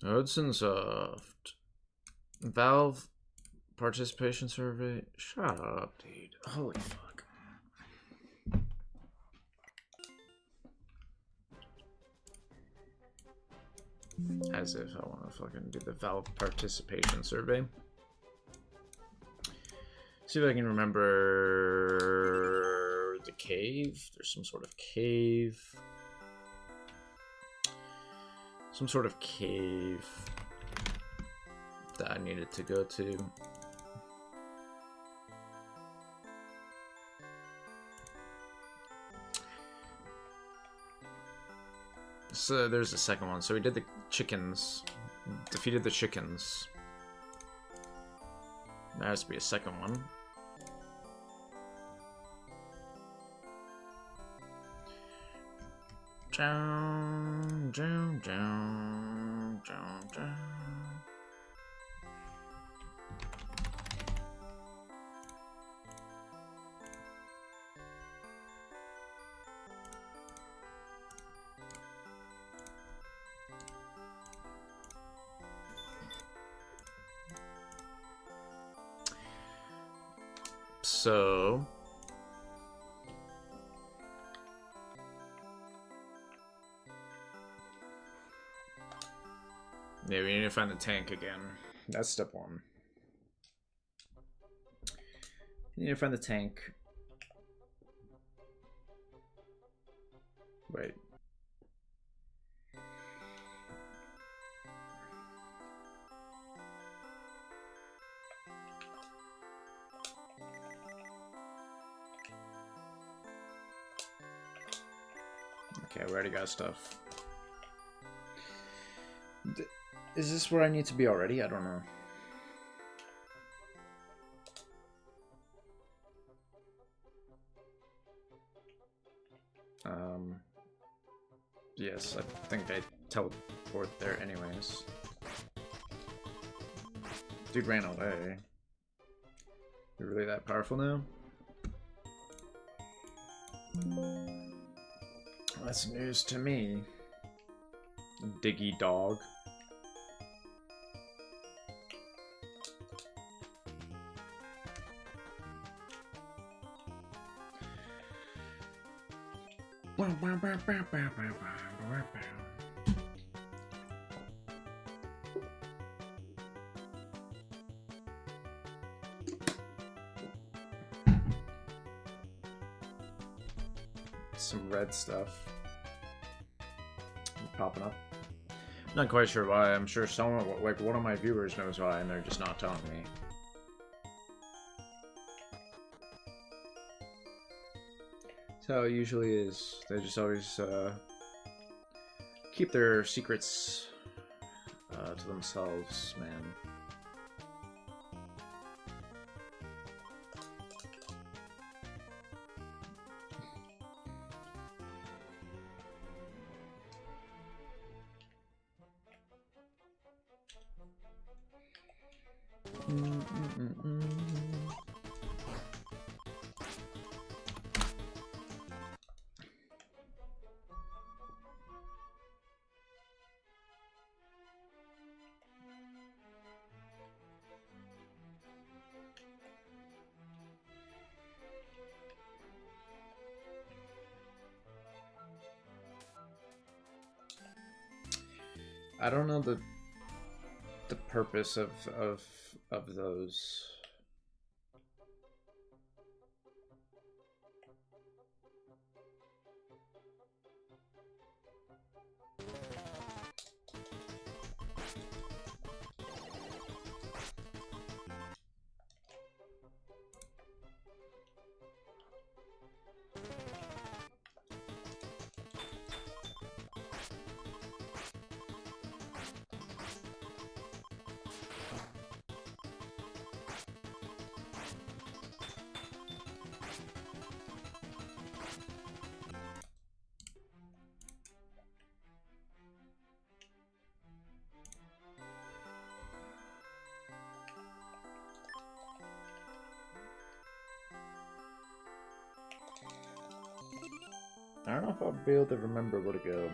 Hudson Soft. Valve participation survey. Shut up, dude. Holy fuck. As if I want to fucking do the Valve participation survey. See if I can remember the cave. There's some sort of cave. Some sort of cave that I needed to go to. So there's the second one. So we did the chickens. Defeated the chickens. There has to be a second one. Down, down, down, down, down. So yeah, we need to find the tank again. That's step one. You need to find the tank. Wait. Okay, we already got stuff. Is this where I need to be already? I don't know. Yes, I think I teleport there anyways. Dude ran away. You're really that powerful now? That's news to me. Diggy dog. Some red stuff popping up. Not quite sure why. I'm sure someone, like one of my viewers, knows why, and they're just not telling me. So it usually is. They just always keep their secrets to themselves, man. I don't know the purpose of those. I don't know if I'll be able to remember where to go.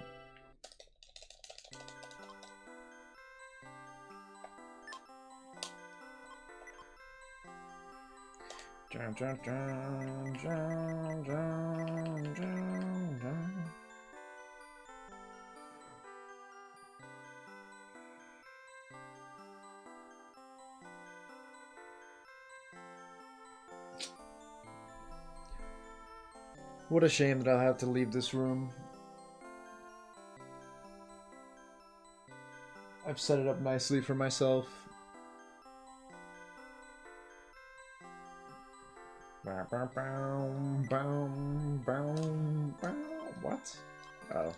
Dun, dun, dun, dun, dun, dun, dun. What a shame that I'll have to leave this room. I've set it up nicely for myself. What? Oh.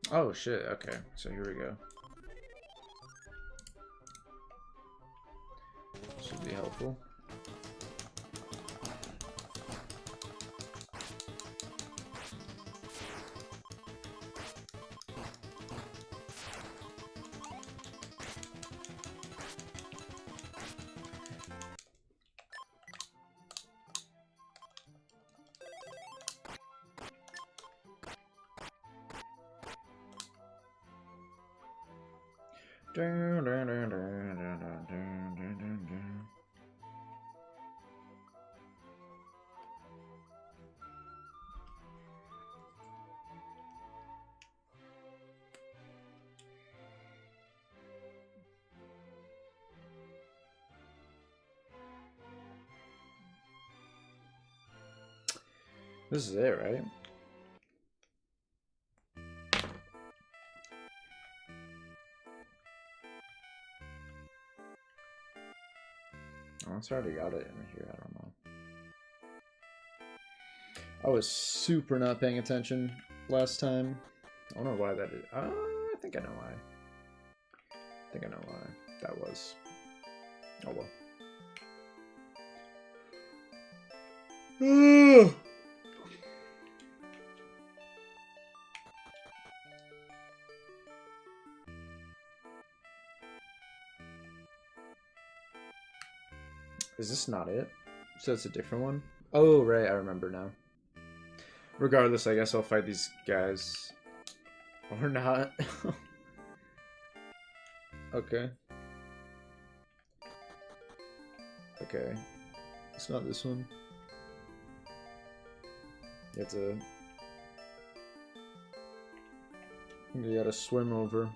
Oh shit, okay, so here we go. Should be helpful. This is it, right? Oh, it's already got it in here, I don't know. I was super not paying attention last time. I don't know why that is. I think I know why. I think I know why that was. Oh well. Is this not it? So it's a different one? Oh, right, I remember now. Regardless, I guess I'll fight these guys. Or not. Okay. Okay. It's not this one. You have to... You gotta swim over.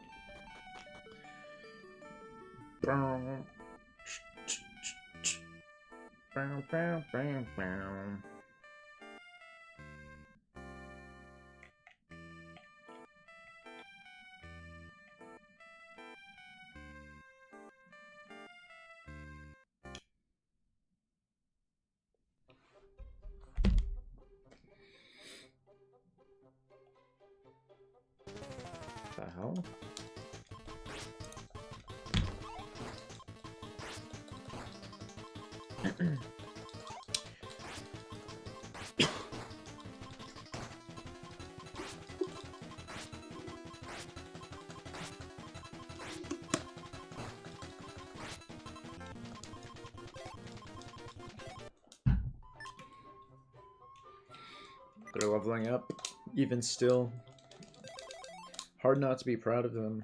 The hell? They're leveling up, even still. Hard not to be proud of them.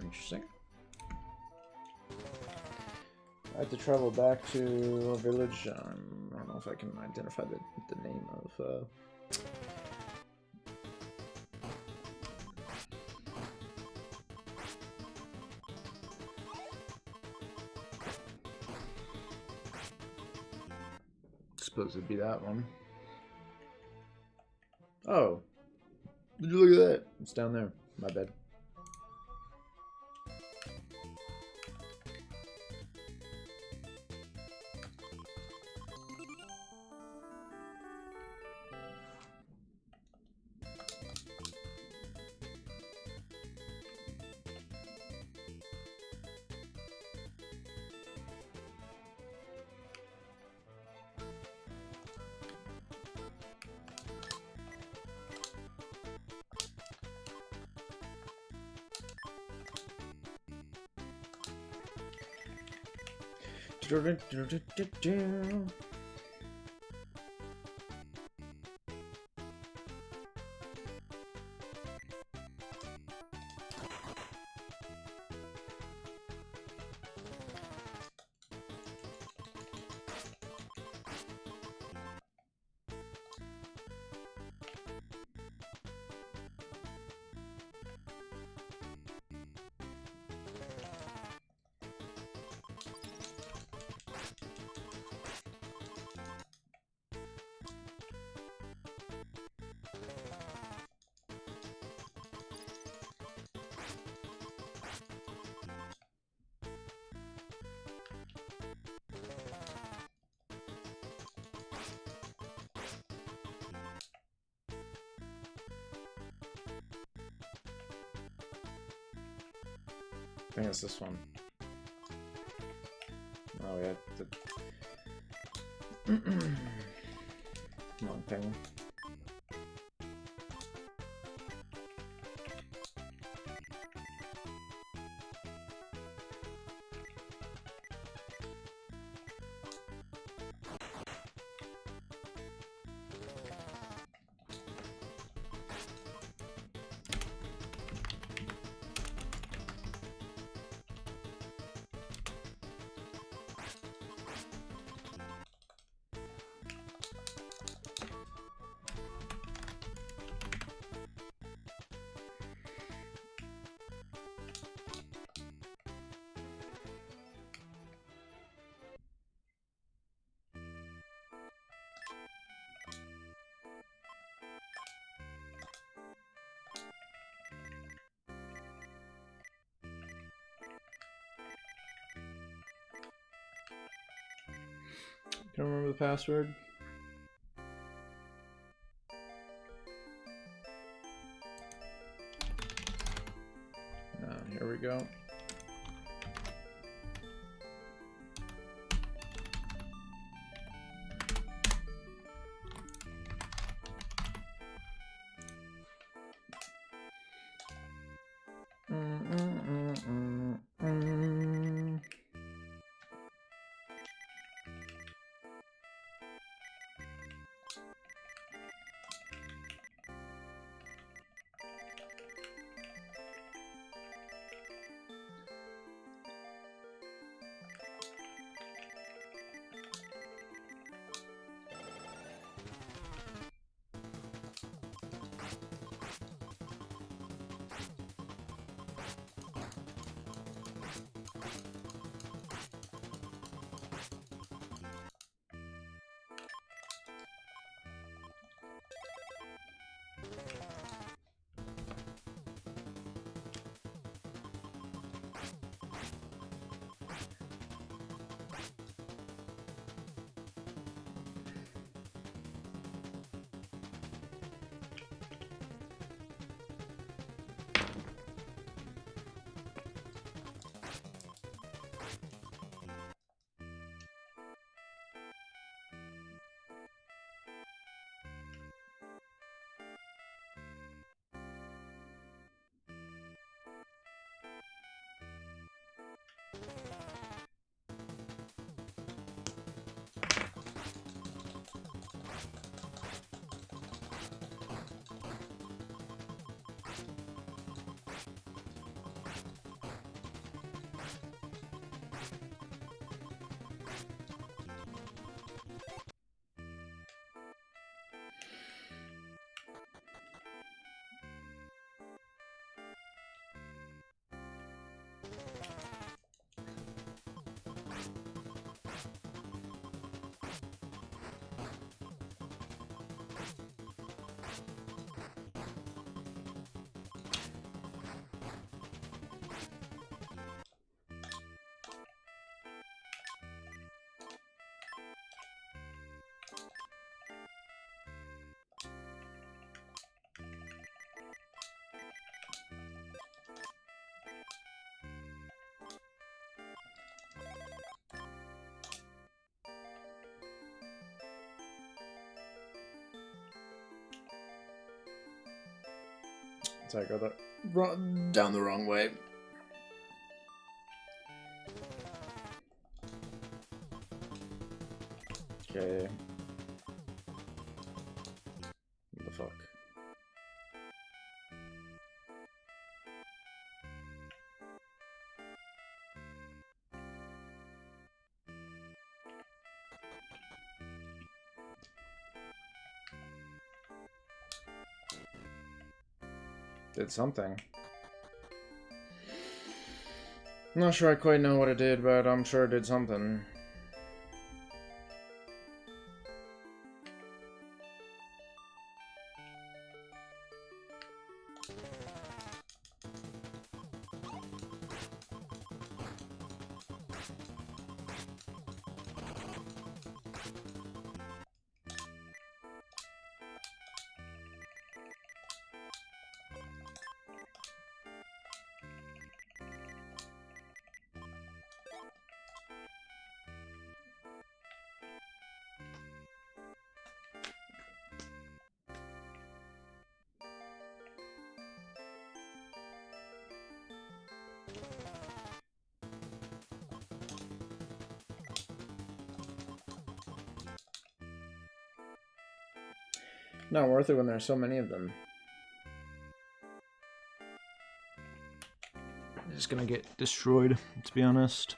Interesting. I have to travel back to a village. I don't know if I can identify the name of supposed to be that one. Oh. Did you look at that? It's down there. My bad. I think it's this one. Oh yeah. Come on, penguin. Can I remember the password? Here we go. So I go down the wrong way. Okay. What the fuck? Did something. I'm not sure I quite know what it did, but I'm sure it did something. Not worth it when there's so many of them. I'm just gonna get destroyed, to be honest.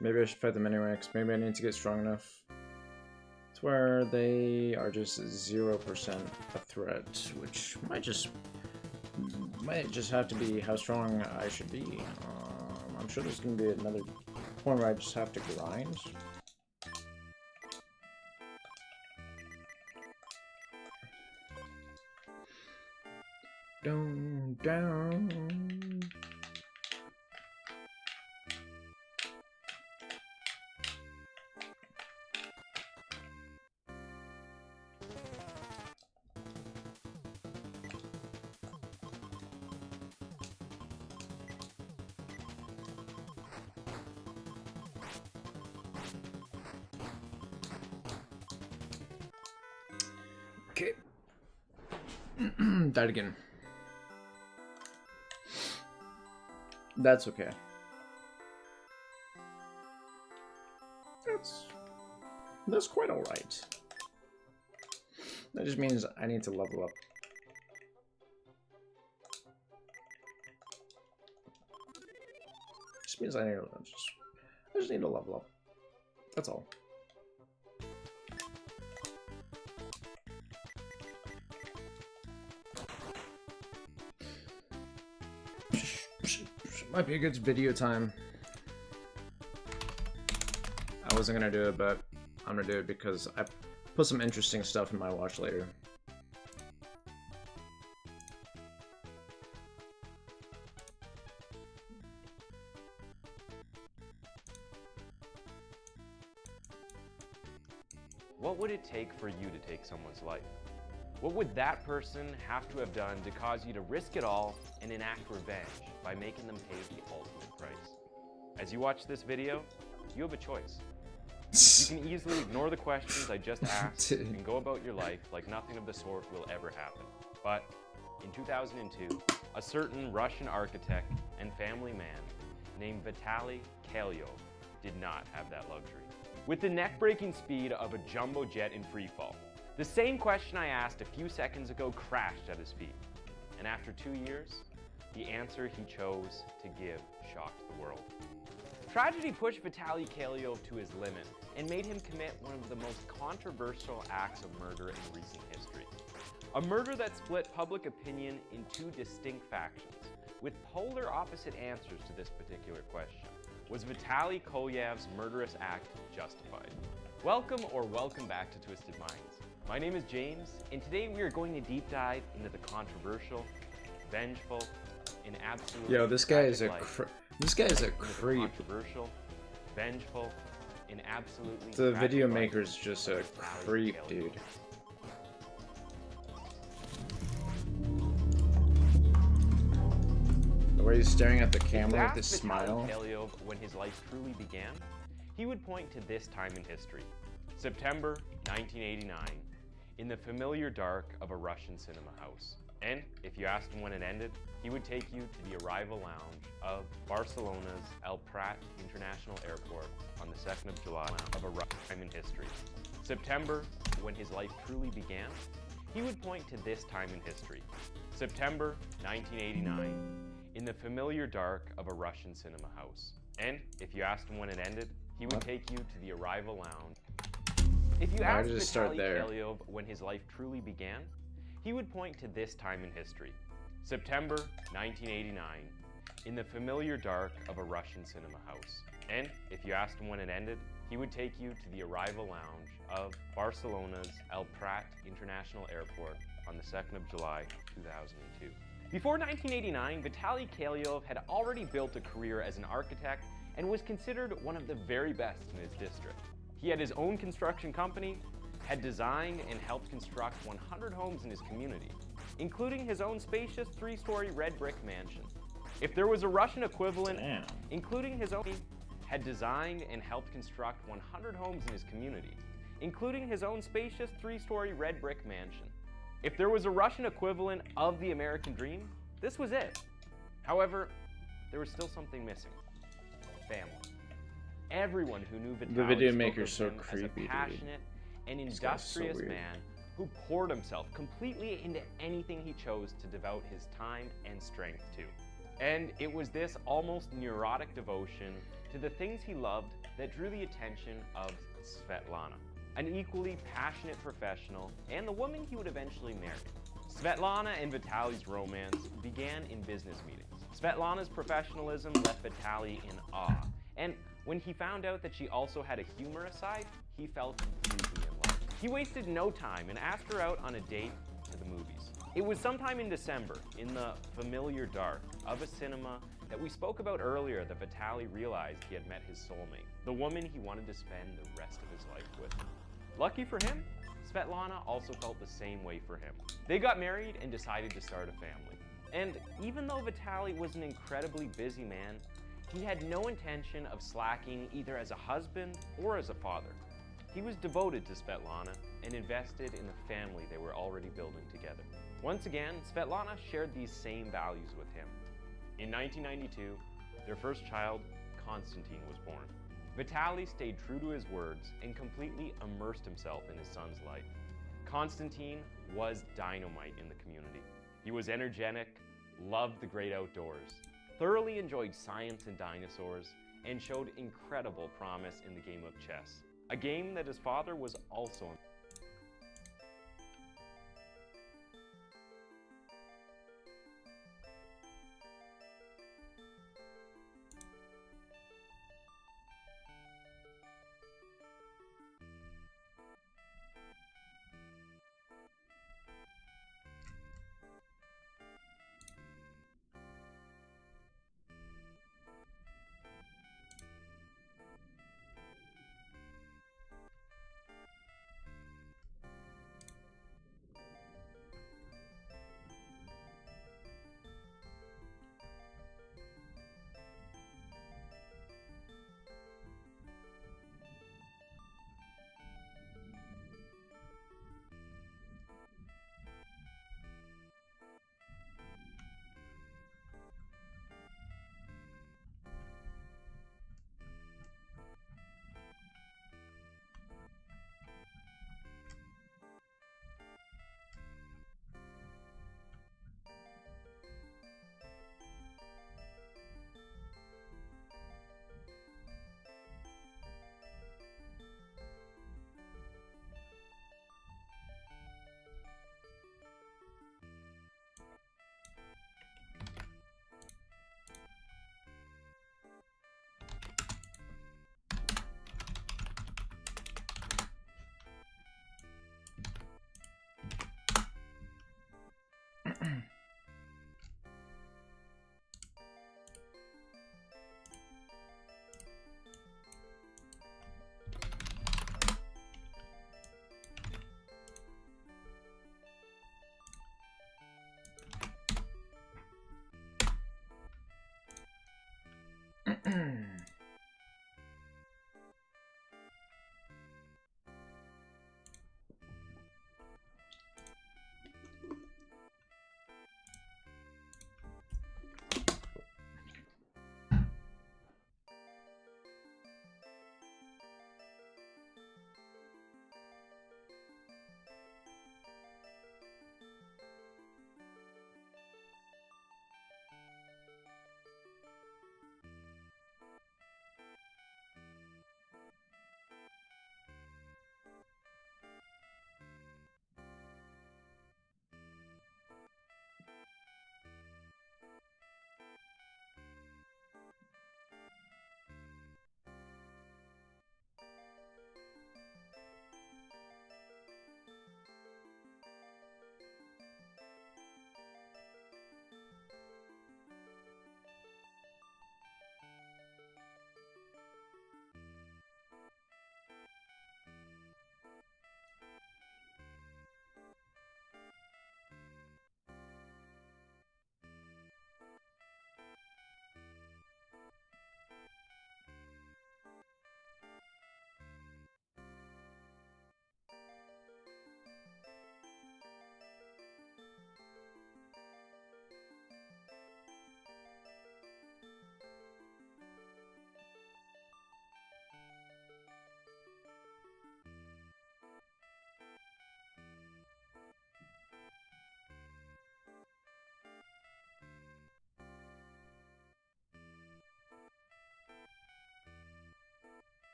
Maybe I should fight them anyway, because maybe I need to get strong enough to where they are just 0% a threat, which might just have to be how strong I should be. I'm sure there's gonna be another point where I just have to grind. Down. Okay. Died again. That's okay. That's quite alright. That just means I need to level up. Just means I just need to level up. That's all. Might be a good video time. I wasn't gonna do it, but I'm gonna do it because I put some interesting stuff in my watch later. What would it take for you to take someone's life? What would that person have to have done to cause you to risk it all and enact revenge by making them pay the ultimate price? As you watch this video, you have a choice. You can easily ignore the questions I just asked and go about your life like nothing of the sort will ever happen. But in 2002, a certain Russian architect and family man named Vitaly Kalyov did not have that luxury. With the neck-breaking speed of a jumbo jet in freefall, the same question I asked a few seconds ago crashed at his feet. And after 2 years, the answer he chose to give shocked the world. Tragedy pushed Vitaly Kalyov to his limit and made him commit one of the most controversial acts of murder in recent history. A murder that split public opinion in two distinct factions, with polar opposite answers to this particular question. Was Vitaly Kalyov's murderous act justified? Welcome back to Twisted Minds. My name is James, and today we are going to deep dive into the controversial, vengeful, and absolutely this guy is a creep. Controversial, vengeful, and absolutely the video maker's just a creep, dude. The way he's staring at the camera with this smile. Kalyov, when his life truly began, he would point to this time in history, September 1989. in the familiar dark of a Russian cinema house. And if you asked him when it ended, he would take you to the arrival lounge of Barcelona's El Prat International Airport on the 2nd of July of a Russian time in history. September, when his life truly began, he would point to this time in history. September 1989, in the familiar dark of a Russian cinema house. And if you asked him when it ended, he would take you to the arrival lounge. If you asked Vitaly Kaliov when his life truly began, he would point to this time in history. September 1989, in the familiar dark of a Russian cinema house. And if you asked him when it ended, he would take you to the arrival lounge of Barcelona's El Prat International Airport on the 2nd of July, 2002. Before 1989, Vitaly Kaliov had already built a career as an architect and was considered one of the very best in his district. He had his own construction company, had designed and helped construct 100 homes in his community, including his own spacious 3-story red brick mansion. If there was a Russian equivalent, including his own, had designed and helped construct 100 homes in his community, including his own spacious 3-story red brick mansion. If there was a Russian equivalent of the American dream, this was it. However, there was still something missing. Family. Everyone who knew Vitaly the video spoke maker's of so him creepy, as a passionate and industrious man who poured himself completely into anything he chose to devote his time and strength to. And it was this almost neurotic devotion to the things he loved that drew the attention of Svetlana, an equally passionate professional and the woman he would eventually marry. Svetlana and Vitaly's romance began in business meetings. Svetlana's professionalism left Vitaly in awe, and when he found out that she also had a humorous side, he fell completely in love. He wasted no time and asked her out on a date to the movies. It was sometime in December, in the familiar dark of a cinema that we spoke about earlier, that Vitaly realized he had met his soulmate, the woman he wanted to spend the rest of his life with. Lucky for him, Svetlana also felt the same way for him. They got married and decided to start a family. And even though Vitaly was an incredibly busy man, he had no intention of slacking either as a husband or as a father. He was devoted to Svetlana and invested in the family they were already building together. Once again, Svetlana shared these same values with him. In 1992, their first child, Konstantin, was born. Vitaly stayed true to his words and completely immersed himself in his son's life. Konstantin was dynamite in the community. He was energetic, loved the great outdoors, thoroughly enjoyed science and dinosaurs, and showed incredible promise in the game of chess, a game that his father was also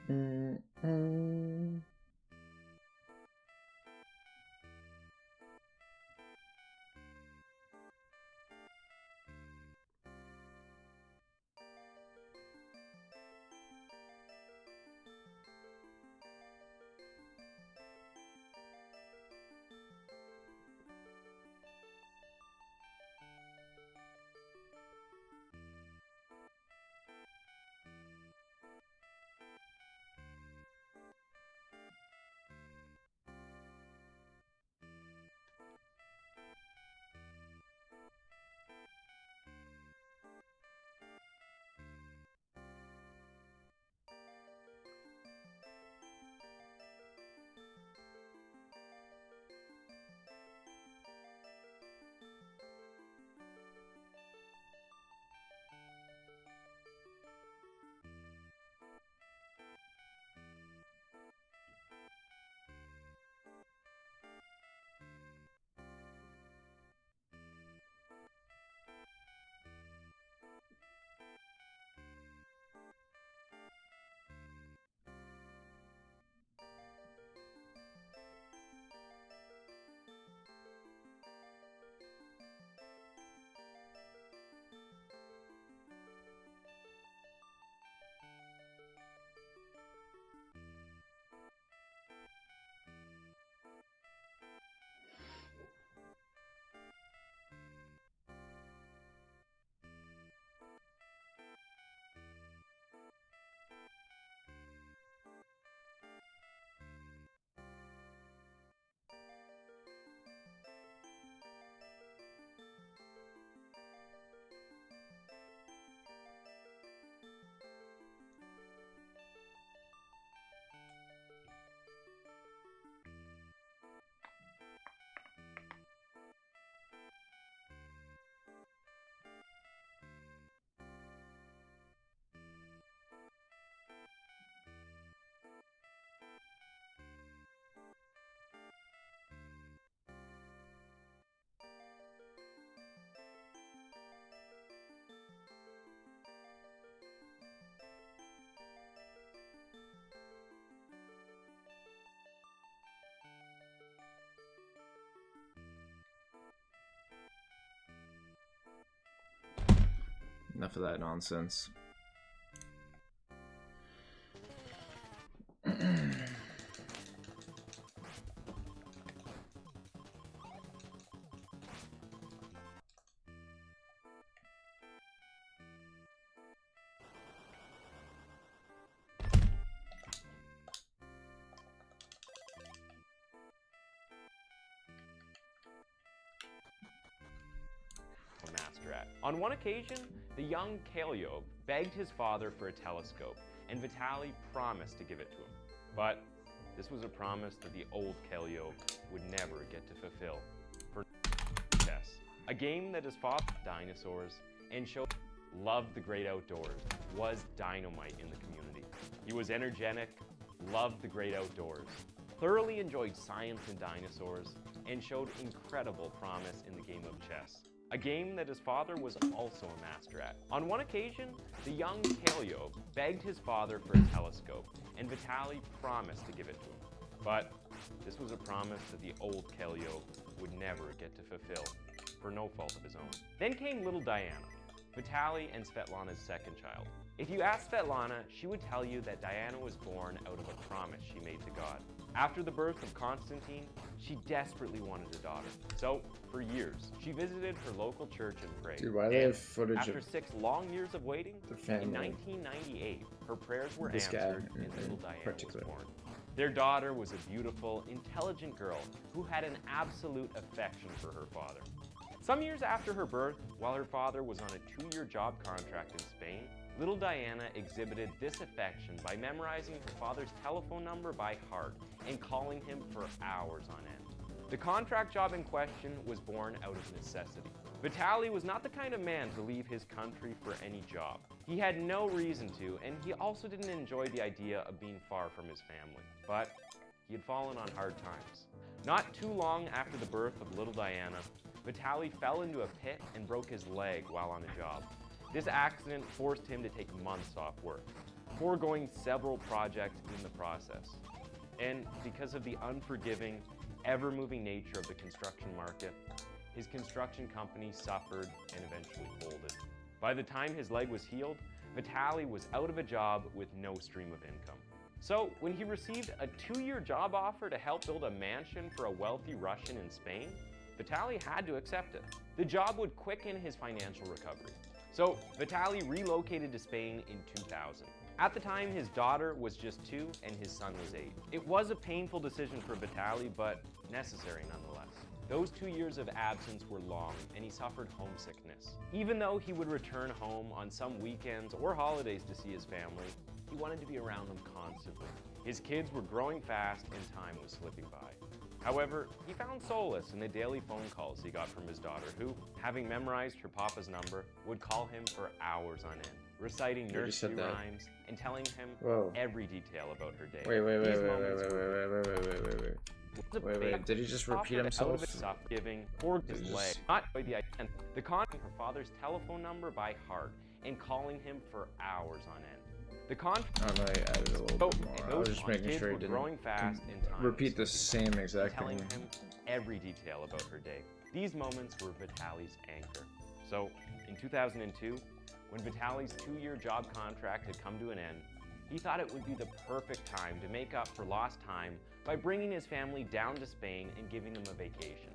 Mm-mm. Enough of that nonsense. Master at. On one occasion, the young Kalyo begged his father for a telescope, and Vitali promised to give it to him. But this was a promise that the old Kalyo would never get to fulfill. For chess, a game that his father dinosaurs and showed loved the great outdoors, was dynamite in the community. He was energetic, loved the great outdoors, thoroughly enjoyed science and dinosaurs, and showed incredible promise in the game of chess, a game that his father was also a master at. On one occasion, the young Kalyo begged his father for a telescope, and Vitali promised to give it to him. But this was a promise that the old Kalyo would never get to fulfill, for no fault of his own. Then came little Diana, Vitali and Svetlana's second child. If you ask Svetlana, she would tell you that Diana was born out of a promise she made to God. After the birth of Constantine, she desperately wanted a daughter. So, for years, she visited her local church and prayed. Dude, why do they have footage after of 6 long years of waiting, the family? in 1998, her prayers were This guy answered and in little Diana was particular. born. Their daughter was a beautiful, intelligent girl who had an absolute affection for her father. Some years after her birth, while her father was on a 2-year job contract in Spain, little Diana exhibited this affection by memorizing her father's telephone number by heart and calling him for hours on end. The contract job in question was born out of necessity. Vitali was not the kind of man to leave his country for any job. He had no reason to, and he also didn't enjoy the idea of being far from his family. But he had fallen on hard times. Not too long after the birth of little Diana, Vitali fell into a pit and broke his leg while on a job. This accident forced him to take months off work. foregoing several projects in the process. And because of the unforgiving, ever-moving nature of the construction market, his construction company suffered and eventually folded. By the time his leg was healed, Vitaly was out of a job with no stream of income. So when he received a 2-year job offer to help build a mansion for a wealthy Russian in Spain, Vitaly had to accept it. The job would quicken his financial recovery. So Vitaly relocated to Spain in 2000. At the time, his daughter was just 2 and his son was 8. It was a painful decision for Vitaly, but necessary nonetheless. Those 2 years of absence were long, and he suffered homesickness. Even though he would return home on some weekends or holidays to see his family, he wanted to be around them constantly. His kids were growing fast and time was slipping by. However, he found solace in the daily phone calls he got from his daughter, who, having memorized her papa's number, would call him for hours on end, reciting nursery rhymes and telling him every detail about her day. Wait, did he just repeat himself? Giving or his leg, not by the idea. The conning her father's telephone number by heart and calling him for hours on end. The I added a little bit more. I was just making sure he didn't repeat the same exact telling thing. him every detail about her day. These moments were Vitaly's anchor. So, in 2002, when Vitaly's 2-year job contract had come to an end, he thought it would be the perfect time to make up for lost time by bringing his family down to Spain and giving them a vacation.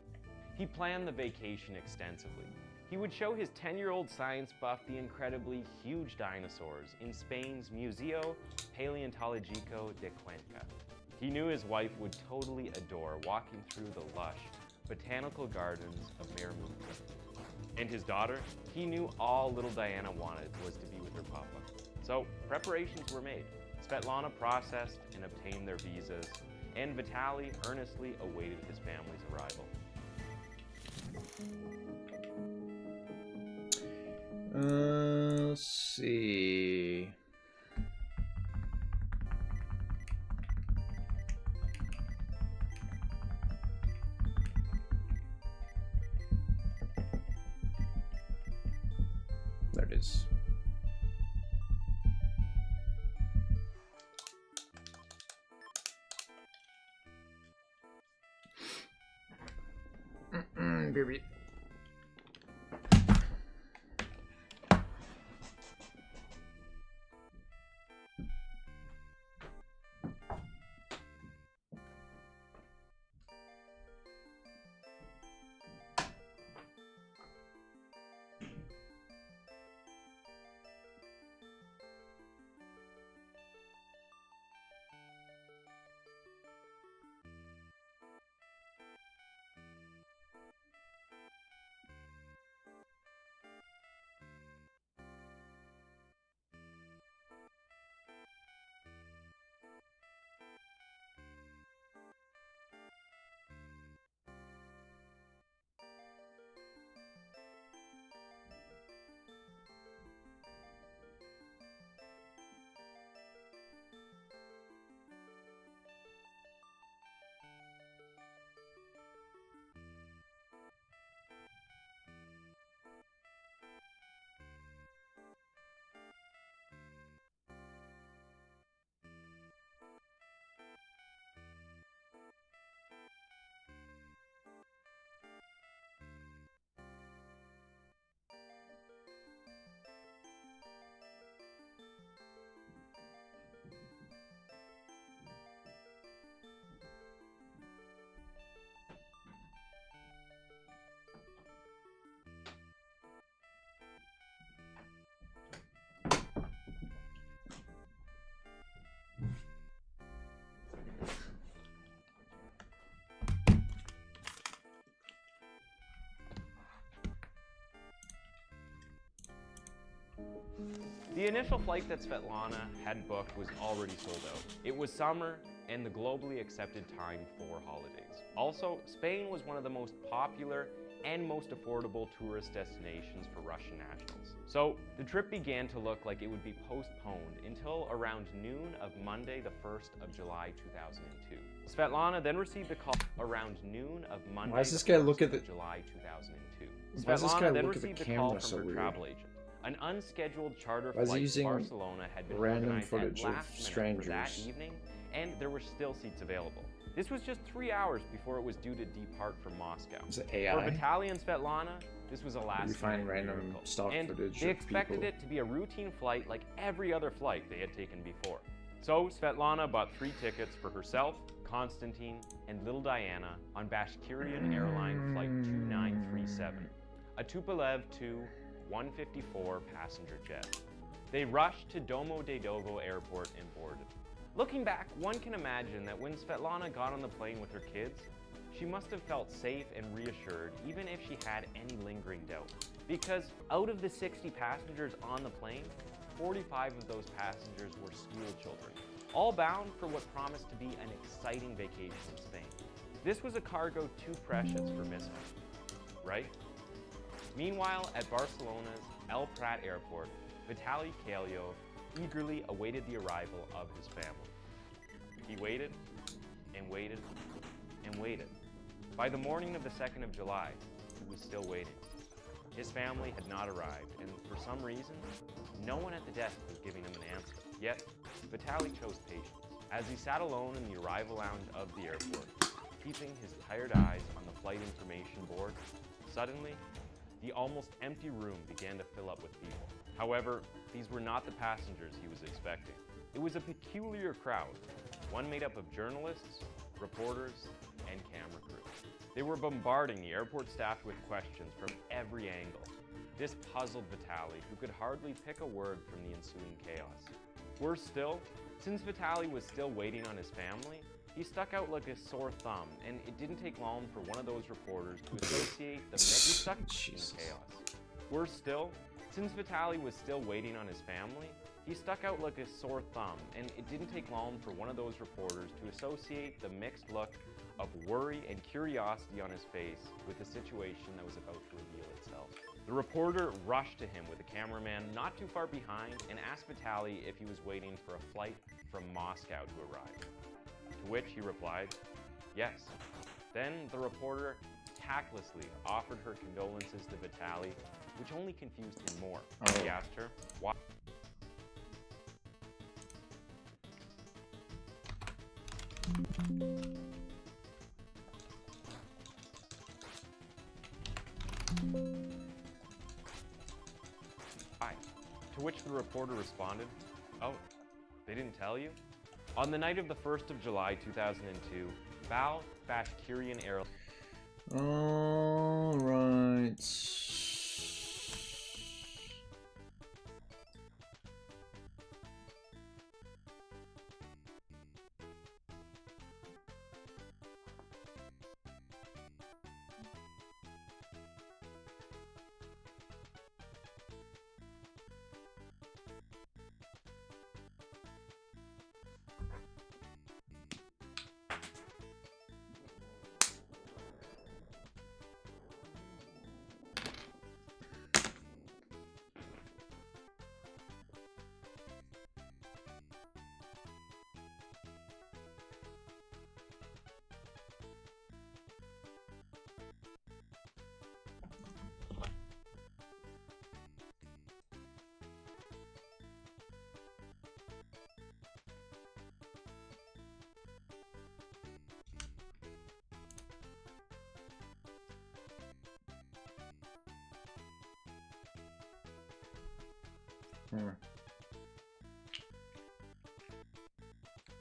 He planned the vacation extensively. He would show his 10-year-old science buff the incredibly huge dinosaurs in Spain's Museo Paleontologico de Cuenca. He knew his wife would totally adore walking through the lush botanical gardens of Maru. And his daughter, he knew all little Diana wanted was to be with her papa. So preparations were made. Svetlana processed and obtained their visas, and Vitaly earnestly awaited his family's arrival. Let's see. There it is. Baby. The initial flight that Svetlana had booked was already sold out. It was summer and the globally accepted time for holidays. Also, Spain was one of the most popular and most affordable tourist destinations for Russian nationals. So the trip began to look like it would be postponed until around noon of Monday, the 1st of July, 2002. Svetlana then received a call around noon of Monday, Why does this guy look at the July 2002. Why does this guy Svetlana then look at the received a camera call so from her weird? travel agent An unscheduled charter Why is he flight to using Barcelona had been random organized footage at of last minute for that strangers? evening, and there were still seats available. This was just 3 hours before it was due to depart from Moscow. Is it For AI? Vitaly and Svetlana, this was a last You find minute random miracle. stock And footage they of expected people. it to be a routine flight like every other flight they had taken before. So Svetlana bought 3 tickets for herself, Konstantin, and little Diana on Bashkirian Airline Flight 2937, a Tupolev Tu-154 passenger jet. They rushed to Domodedovo Airport and boarded. Looking back, one can imagine that when Svetlana got on the plane with her kids, she must have felt safe and reassured even if she had any lingering doubt. Because out of the 60 passengers on the plane, 45 of those passengers were school children, all bound for what promised to be an exciting vacation in Spain. This was a cargo too precious for mishap, right? Meanwhile, at Barcelona's El Prat airport, Vitaly Kalyov eagerly awaited the arrival of his family. He waited and waited and waited. By the morning of the 2nd of July, he was still waiting. His family had not arrived, and for some reason, no one at the desk was giving him an answer. Yet, Vitaly chose patience. As he sat alone in the arrival lounge of the airport, keeping his tired eyes on the flight information board, suddenly, the almost empty room began to fill up with people. However, these were not the passengers he was expecting. It was a peculiar crowd, one made up of journalists, reporters, and camera crew. They were bombarding the airport staff with questions from every angle. This puzzled Vitaly, who could hardly pick a word from the ensuing chaos. Worse still, since Vitaly was still waiting on his family, he stuck out like a sore thumb, and it didn't take long for one of those reporters to associate the mix in chaos. Worse still, since Vitaly was still waiting on his family, he stuck out like a sore thumb, and it didn't take long for one of those reporters to associate the mixed look of worry and curiosity on his face with the situation that was about to reveal itself. The reporter rushed to him with a cameraman not too far behind and asked Vitaly if he was waiting for a flight from Moscow to arrive. To which he replied, yes. Then the reporter tactlessly offered her condolences to Vitaly, which only confused him more. He asked her, why? To which the reporter responded, oh, they didn't tell you? On the night of the 1st of July, 2002, Bashkirian Airlines. All right.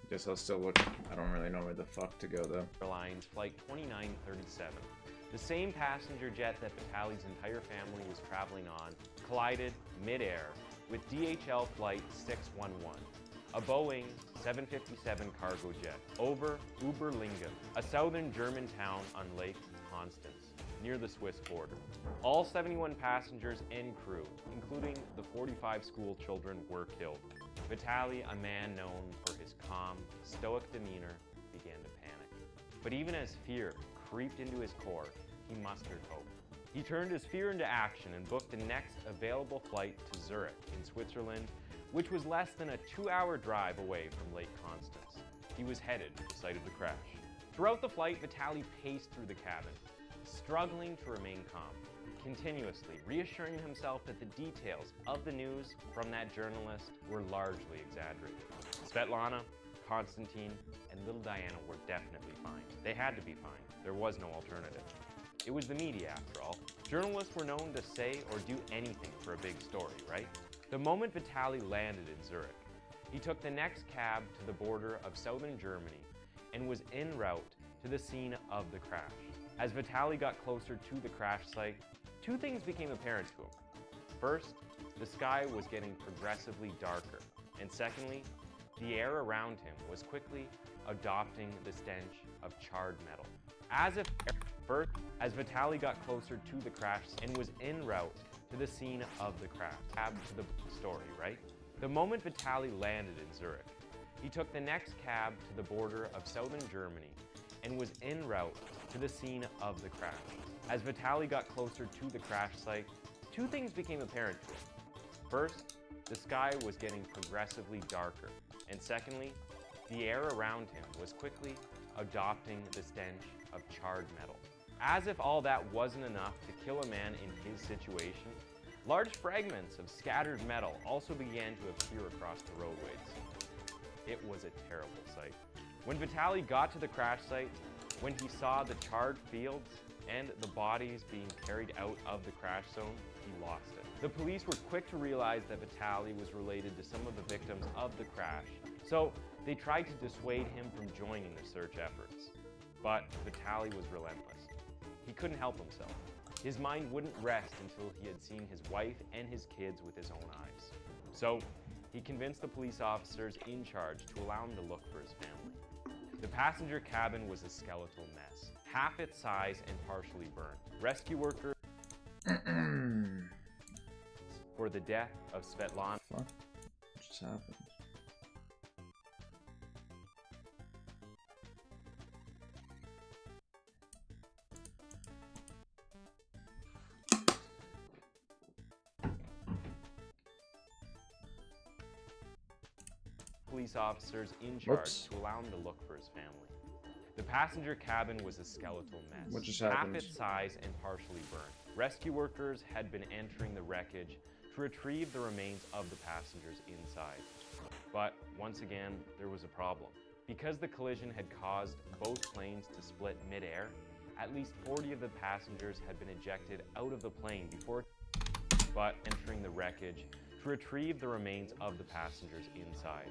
Guess I'll still look. I don't really know where the fuck to go though. Airlines Flight 2937. The same passenger jet that Vitaly's entire family was traveling on collided mid-air with DHL Flight 611, a Boeing 757 cargo jet, over Oberlingen, a southern German town on Lake Constance, near the Swiss border. All 71 passengers and crew, including the 45 school children, were killed. Vitaly, a man known for his calm, stoic demeanor, began to panic. But even as fear creeped into his core, he mustered hope. He turned his fear into action and booked the next available flight to Zurich in Switzerland, which was less than a 2-hour drive away from Lake Constance. He was headed to the site of the crash. Throughout the flight, Vitaly paced through the cabin, struggling to remain calm. continuously reassuring himself that the details of the news from that journalist were largely exaggerated. Svetlana, Konstantin, and little Diana were definitely fine. They had to be fine. There was no alternative. It was the media, after all. Journalists were known to say or do anything for a big story, right? The moment Vitaly landed in Zurich, he took the next cab to the border of southern Germany and was en route to the scene of the crash. As Vitaly got closer to the crash site, two things became apparent to him. First, the sky was getting progressively darker, and secondly, the air around him was quickly adopting the stench of charred metal. As Vitaly got closer to the crash and was en route to the scene of the crash, cab to the story, right? The moment Vitaly landed in Zurich, he took the next cab to the border of southern Germany and was en route to the scene of the crash. As Vitaly got closer to the crash site, two things became apparent to him. First, the sky was getting progressively darker, and secondly, the air around him was quickly adopting the stench of charred metal. As if all that wasn't enough to kill a man in his situation, large fragments of scattered metal also began to appear across the roadways. It was a terrible sight. When Vitaly got to the crash site, when he saw the charred fields and the bodies being carried out of the crash zone, he lost it. The police were quick to realize that Vitaly was related to some of the victims of the crash, so they tried to dissuade him from joining the search efforts. But Vitaly was relentless. He couldn't help himself. His mind wouldn't rest until he had seen his wife and his kids with his own eyes. So he convinced the police officers in charge to allow him to look for his family. The passenger cabin was a skeletal mess, half its size and partially burned. Rescue workers for the death of Svetlana. What just happened? Police officers in charge Whoops. to allow him to look for his family. The passenger cabin was a skeletal mess, What just half happened? its size and partially burned. Rescue workers had been entering the wreckage to retrieve the remains of the passengers inside. But once again, there was a problem. Because the collision had caused both planes to split mid-air, at least 40 of the passengers had been ejected out of the plane before entering the wreckage to retrieve the remains of the passengers inside.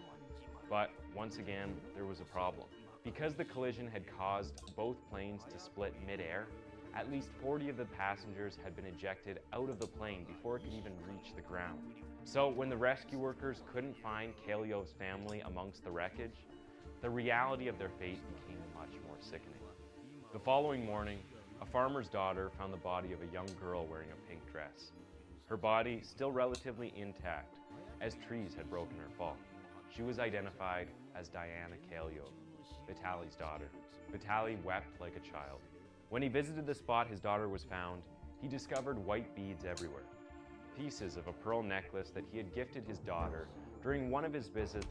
But once again, there was a problem. Because the collision had caused both planes to split mid-air, at least 40 of the passengers had been ejected out of the plane before it could even reach the ground. So when the rescue workers couldn't find Kaliov's family amongst the wreckage, the reality of their fate became much more sickening. The following morning, a farmer's daughter found the body of a young girl wearing a pink dress. Her body still relatively intact, as trees had broken her fall. She was identified as Diana Kaliov, Vitaly's daughter. Vitaly wept like a child. When he visited the spot his daughter was found, he discovered white beads everywhere, pieces of a pearl necklace that he had gifted his daughter during one of his visits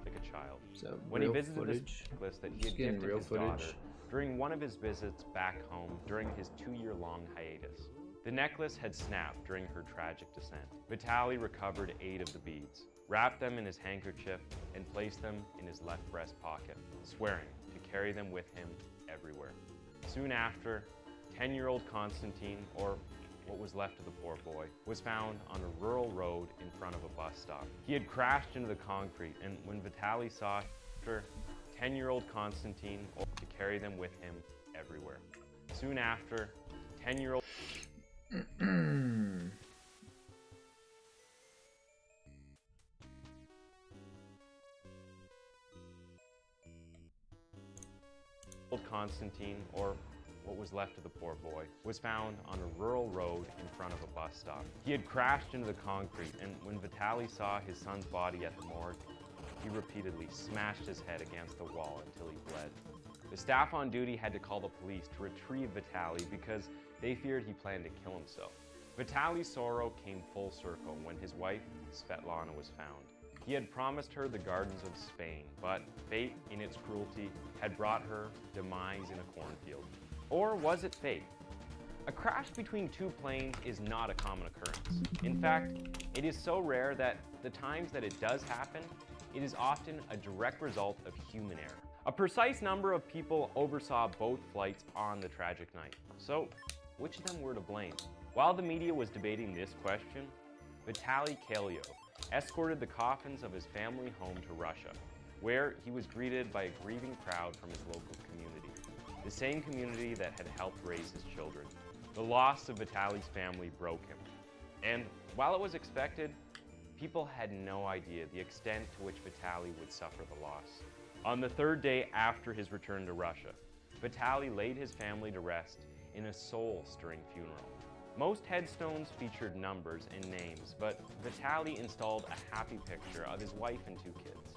like a child. So When he real visited footage. this necklace that he Just had getting gifted real his footage. daughter during one of his visits back home during his 2-year-long hiatus. The necklace had snapped during her tragic descent. Vitaly recovered 8 of the beads, wrapped them in his handkerchief, and placed them in his left breast pocket, swearing to carry them with him everywhere. Soon after, 10-year-old Konstantin, or what was left of the poor boy, was found on a rural road in front of a bus stop. He had crashed into the concrete, and when Vitaly saw after 10-year-old Konstantin, to carry them with him everywhere. Soon after, 10-year-old Konstantin, or what was left of the poor boy, was found on a rural road in front of a bus stop. He had crashed into the concrete, and when Vitaly saw his son's body at the morgue, he repeatedly smashed his head against the wall until he bled. The staff on duty had to call the police to retrieve Vitaly because they feared he planned to kill himself. Vitaly's sorrow came full circle when his wife, Svetlana, was found. He had promised her the gardens of Spain, but fate, in its cruelty, had brought her demise in a cornfield. Or was it fate? A crash between two planes is not a common occurrence. In fact, it is so rare that the times that it does happen, it is often a direct result of human error. A precise number of people oversaw both flights on the tragic night. So, which of them were to blame? While the media was debating this question, Vitaly Kalyo escorted the coffins of his family home to Russia, where he was greeted by a grieving crowd from his local community, the same community that had helped raise his children. The loss of Vitaly's family broke him, and while it was expected, people had no idea the extent to which Vitaly would suffer the loss. On the third day after his return to Russia, Vitaly laid his family to rest in a soul-stirring funeral. Most headstones featured numbers and names, but Vitaly installed a happy picture of his wife and two kids.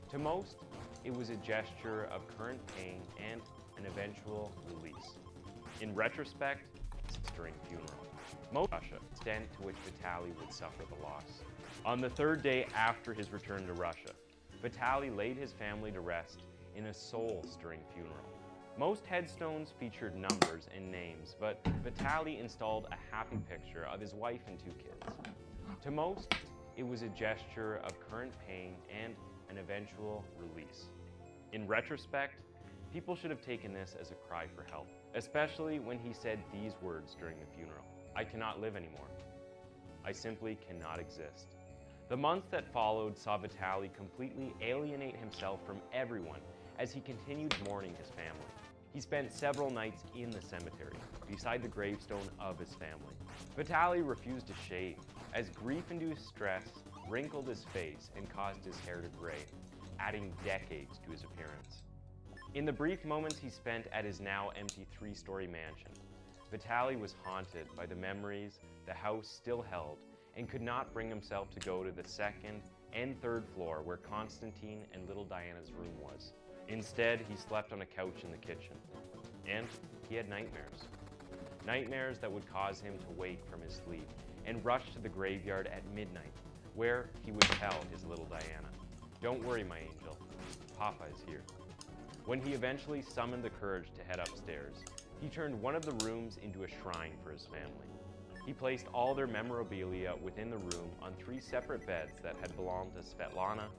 To most, it was a gesture of current pain and an eventual release. In retrospect, it's a stirring funeral. Most Russia, the extent to which Vitaly would suffer the loss. On the third day after his return to Russia, Vitaly laid his family to rest in a soul-stirring funeral. Most headstones featured numbers and names, but Vitaly installed a happy picture of his wife and two kids. To most, it was a gesture of current pain and an eventual release. In retrospect, people should have taken this as a cry for help, especially when he said these words during the funeral: "I cannot live anymore. I simply cannot exist." The months that followed saw Vitaly completely alienate himself from everyone as he continued mourning his family. He spent several nights in the cemetery, beside the gravestone of his family. Vitaly refused to shave, as grief-induced stress wrinkled his face and caused his hair to gray, adding decades to his appearance. In the brief moments he spent at his now empty 3-story mansion, Vitaly was haunted by the memories the house still held and could not bring himself to go to the second and third floor where Constantine and little Diana's room was. Instead, he slept on a couch in the kitchen, and he had nightmares. Nightmares that would cause him to wake from his sleep and rush to the graveyard at midnight, where he would tell his little Diana, "Don't worry, my angel, Papa is here." When he eventually summoned the courage to head upstairs, he turned one of the rooms into a shrine for his family. He placed all their memorabilia within the room on 3 separate beds that had belonged to Svetlana,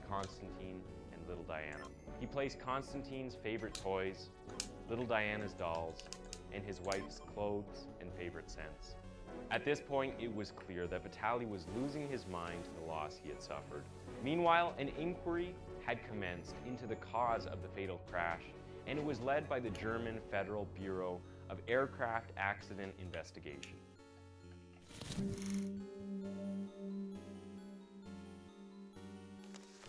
Constantine, and little Diana. He placed Constantine's favorite toys, little Diana's dolls, and his wife's clothes and favorite scents. At this point, it was clear that Vitaly was losing his mind to the loss he had suffered. Meanwhile, an inquiry had commenced into the cause of the fatal crash, and it was led by the German Federal Bureau of Aircraft Accident Investigation.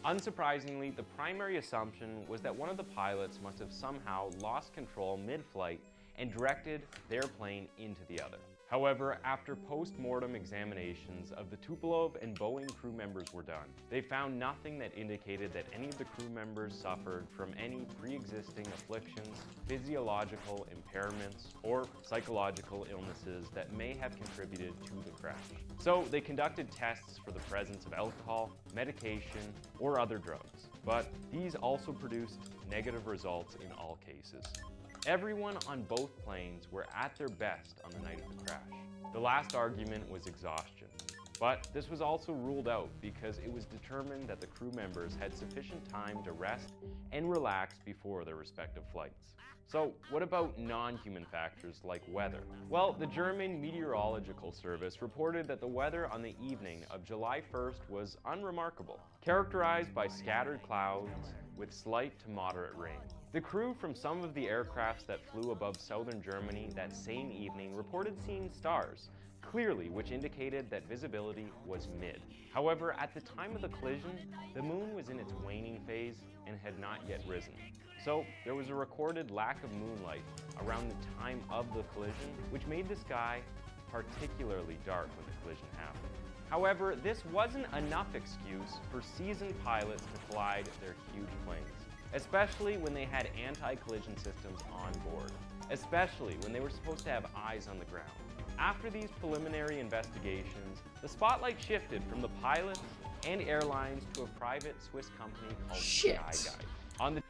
Unsurprisingly, the primary assumption was that one of the pilots must have somehow lost control mid-flight and directed their plane into the other. However, after post-mortem examinations of the Tupolev and Boeing crew members were done, they found nothing that indicated that any of the crew members suffered from any pre-existing afflictions, physiological impairments, or psychological illnesses that may have contributed to the crash. So they conducted tests for the presence of alcohol, medication, or other drugs, but these also produced negative results in all cases. Everyone on both planes were at their best on the night of the crash. The last argument was exhaustion, but this was also ruled out because it was determined that the crew members had sufficient time to rest and relax before their respective flights. So what about non-human factors like weather? Well, the German Meteorological Service reported that the weather on the evening of July 1st was unremarkable, characterized by scattered clouds with slight to moderate rain. The crew from some of the aircrafts that flew above southern Germany that same evening reported seeing stars, clearly, which indicated that visibility was mid. However, at the time of the collision, the moon was in its waning phase and had not yet risen. So there was a recorded lack of moonlight around the time of the collision, which made the sky particularly dark when the collision happened. However, this wasn't enough excuse for seasoned pilots to collide their huge planes, especially when they had anti-collision systems on board, especially when they were supposed to have eyes on the ground. After these preliminary investigations, the spotlight shifted from the pilots and airlines to a private Swiss company called Tengai. On the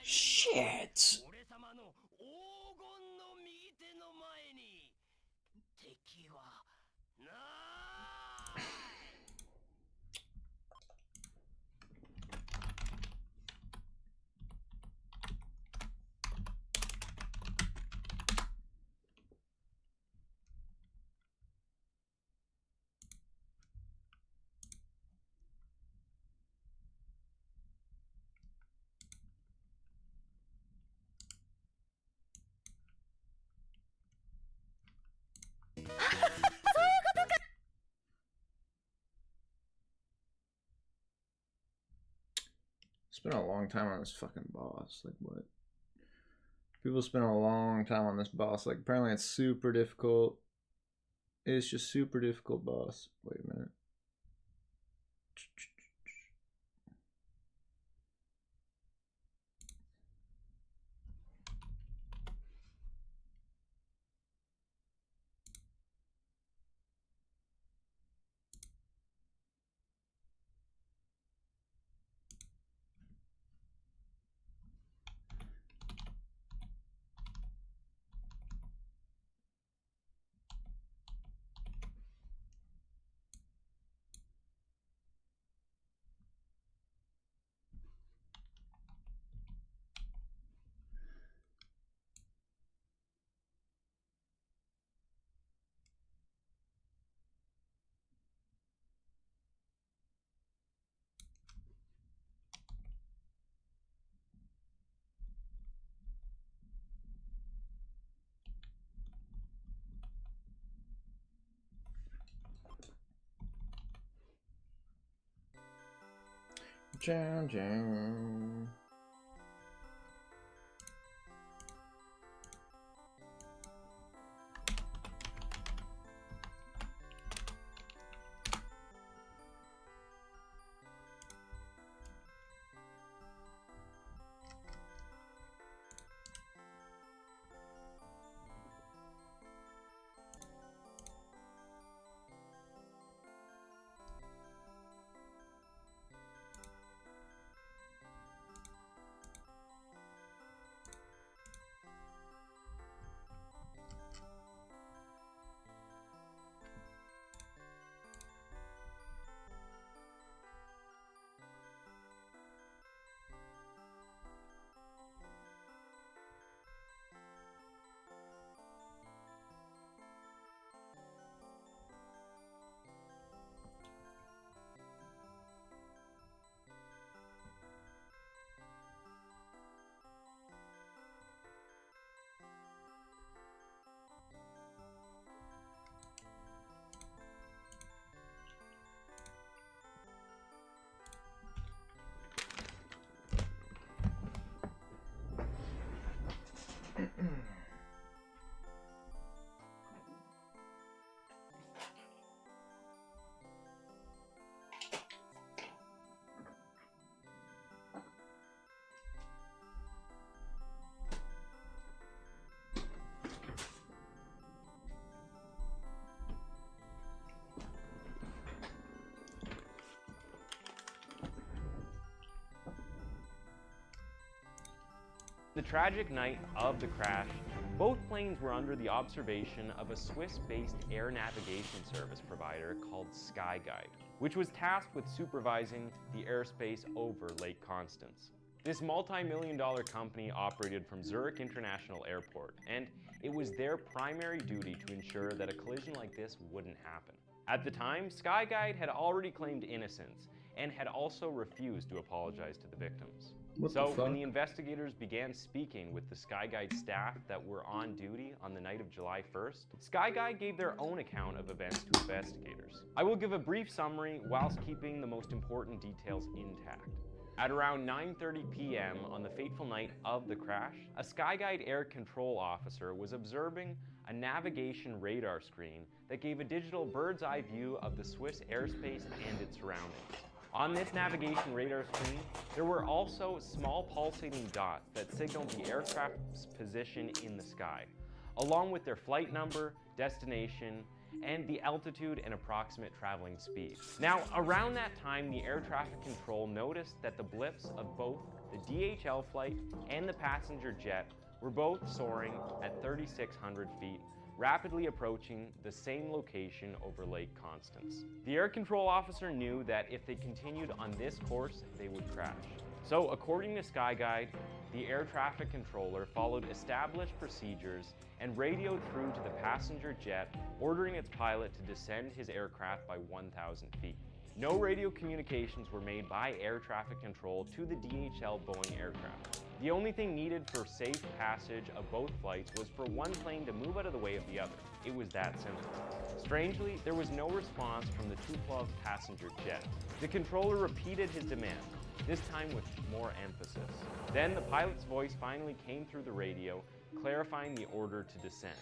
Shit. Spent a long time on this fucking boss. Like, what? People spend a long time on this boss. Like, apparently it's super difficult. It's just super difficult, boss. Wait a minute. Jam, jam. The tragic night of the crash, both planes were under the observation of a Swiss-based air navigation service provider called Skyguide, which was tasked with supervising the airspace over Lake Constance. This multi-million-dollar company operated from Zurich International Airport, and it was their primary duty to ensure that a collision like this wouldn't happen. At the time, Skyguide had already claimed innocence and had also refused to apologize to the victims. So when the investigators began speaking with the Skyguide staff that were on duty on the night of July 1st, Skyguide gave their own account of events to investigators. I will give a brief summary whilst keeping the most important details intact. At around 9:30 p.m. on the fateful night of the crash, a Skyguide air control officer was observing a navigation radar screen that gave a digital bird's eye view of the Swiss airspace and its surroundings. On this navigation radar screen, there were also small pulsating dots that signaled the aircraft's position in the sky, along with their flight number, destination, and the altitude and approximate traveling speed. Now, around that time, the air traffic control noticed that the blips of both the DHL flight and the passenger jet were both soaring at 3,600 feet, rapidly approaching the same location over Lake Constance. The air control officer knew that if they continued on this course, they would crash. So according to Skyguide, the air traffic controller followed established procedures and radioed through to the passenger jet, ordering its pilot to descend his aircraft by 1,000 feet. No radio communications were made by air traffic control to the DHL Boeing aircraft. The only thing needed for safe passage of both flights was for one plane to move out of the way of the other. It was that simple. Strangely, there was no response from the Tupolev passenger jet. The controller repeated his demand. this time with more emphasis. Then the pilot's voice finally came through the radio, clarifying the order to descend,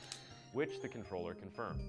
which the controller confirmed.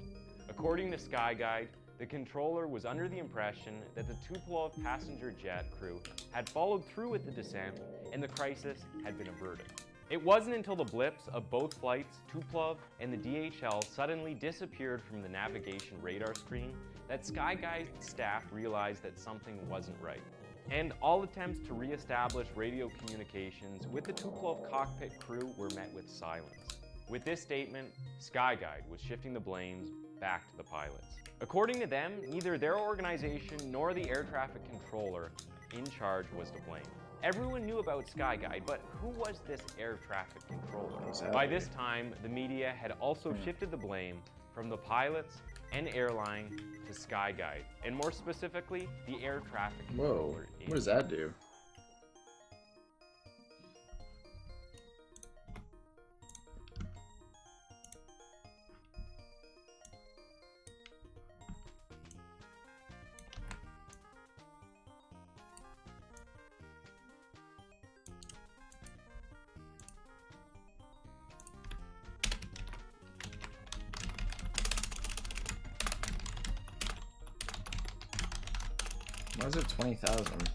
According to Skyguide, the controller was under the impression that the Tupolev passenger jet crew had followed through with the descent and the crisis had been averted. It wasn't until the blips of both flights, Tupolev and the DHL, suddenly disappeared from the navigation radar screen that Skyguide staff realized that something wasn't right. And all attempts to re-establish radio communications with the Tupolev cockpit crew were met with silence. With this statement, Skyguide was shifting the blames back to the pilots. According to them, neither their organization nor the air traffic controller in charge was to blame. Everyone knew about Skyguide, but who was this air traffic controller? Exactly. By this time, the media had also shifted the blame from the pilots and airline to Skyguide, and more specifically, the air traffic controller. Whoa, what does that do? Why is it 20,000?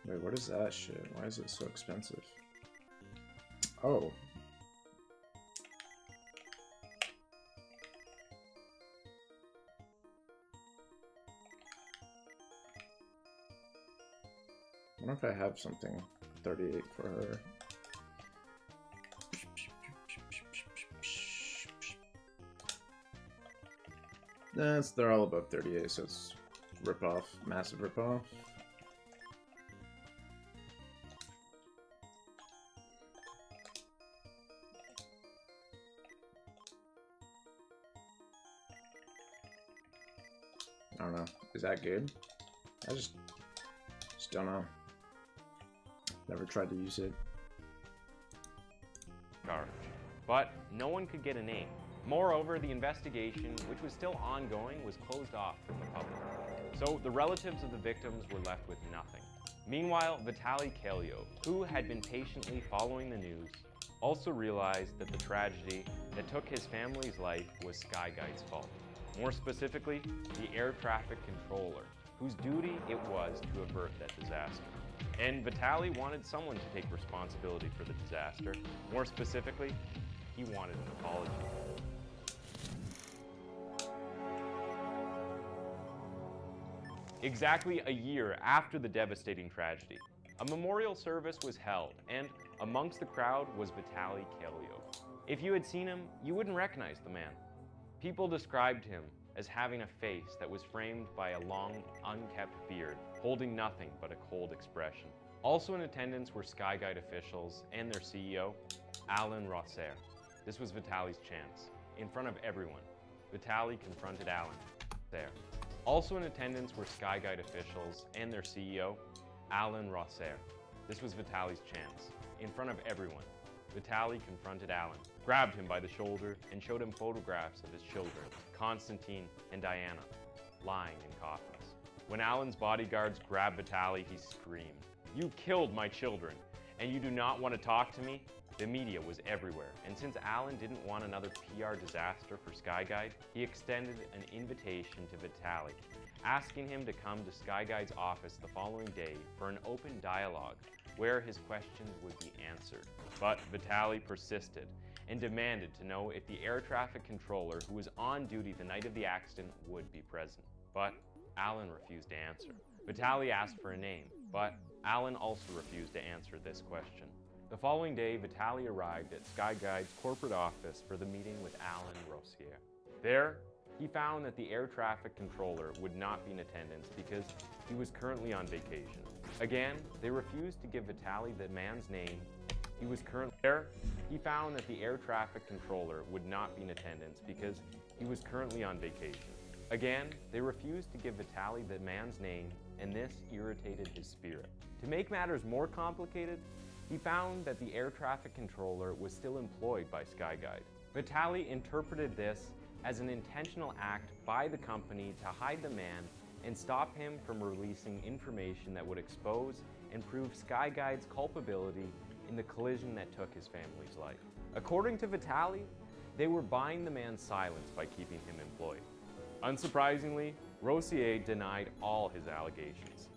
Wait, what is that shit? Why is it so expensive? Oh. I wonder if I have something 38 for her. They're all above 38, so it's rip-off, massive rip-off. I don't know. Is that good? I just don't know. Never tried to use it. Charge. But no one could get a name. Moreover, the investigation, which was still ongoing, was closed off from the public. So the relatives of the victims were left with nothing. Meanwhile, Vitaly Kelyo, who had been patiently following the news, also realized that the tragedy that took his family's life was Skyguide's fault. More specifically, the air traffic controller, whose duty it was to avert that disaster. And Vitaly wanted someone to take responsibility for the disaster. More specifically, he wanted an apology. Exactly a year after the devastating tragedy, a memorial service was held, and amongst the crowd was Vitaly Kelyo. If you had seen him, you wouldn't recognize the man. People described him as having a face that was framed by a long, unkept beard, holding nothing but a cold expression. Also in attendance were Skyguide officials and their CEO, Alan Rosser. This was Vitaly's chance. In front of everyone, Vitaly confronted Alan. There. Also in attendance were Skyguide officials and their CEO, Alan Rosser. This was Vitaly's chance. In front of everyone, Vitaly confronted Alan, grabbed him by the shoulder, and showed him photographs of his children, Constantine and Diana, lying in coffins. When Alan's bodyguards grabbed Vitaly, he screamed, "You killed my children, and you do not want to talk to me?" The media was everywhere, and since Alan didn't want another PR disaster for Skyguide, he extended an invitation to Vitaly, asking him to come to Skyguide's office the following day for an open dialogue where his questions would be answered. But Vitaly persisted and demanded to know if the air traffic controller who was on duty the night of the accident would be present. But Alan refused to answer. Vitaly asked for a name, but Alan also refused to answer this question. The following day, Vitaly arrived at Skyguide's corporate office for the meeting with Alan Rossier. There, he found that the air traffic controller would not be in attendance because he was currently on vacation. Again, they refused to give Vitaly the man's name. He was currently there. He found that the air traffic controller would not be in attendance because he was currently on vacation. Again, they refused to give Vitaly the man's name, and this irritated his spirit. To make matters more complicated, he found that the air traffic controller was still employed by Skyguide. Vitaly interpreted this as an intentional act by the company to hide the man and stop him from releasing information that would expose and prove Skyguide's culpability in the collision that took his family's life. According to Vitaly, they were buying the man's silence by keeping him employed. Unsurprisingly, Rossier denied all his allegations.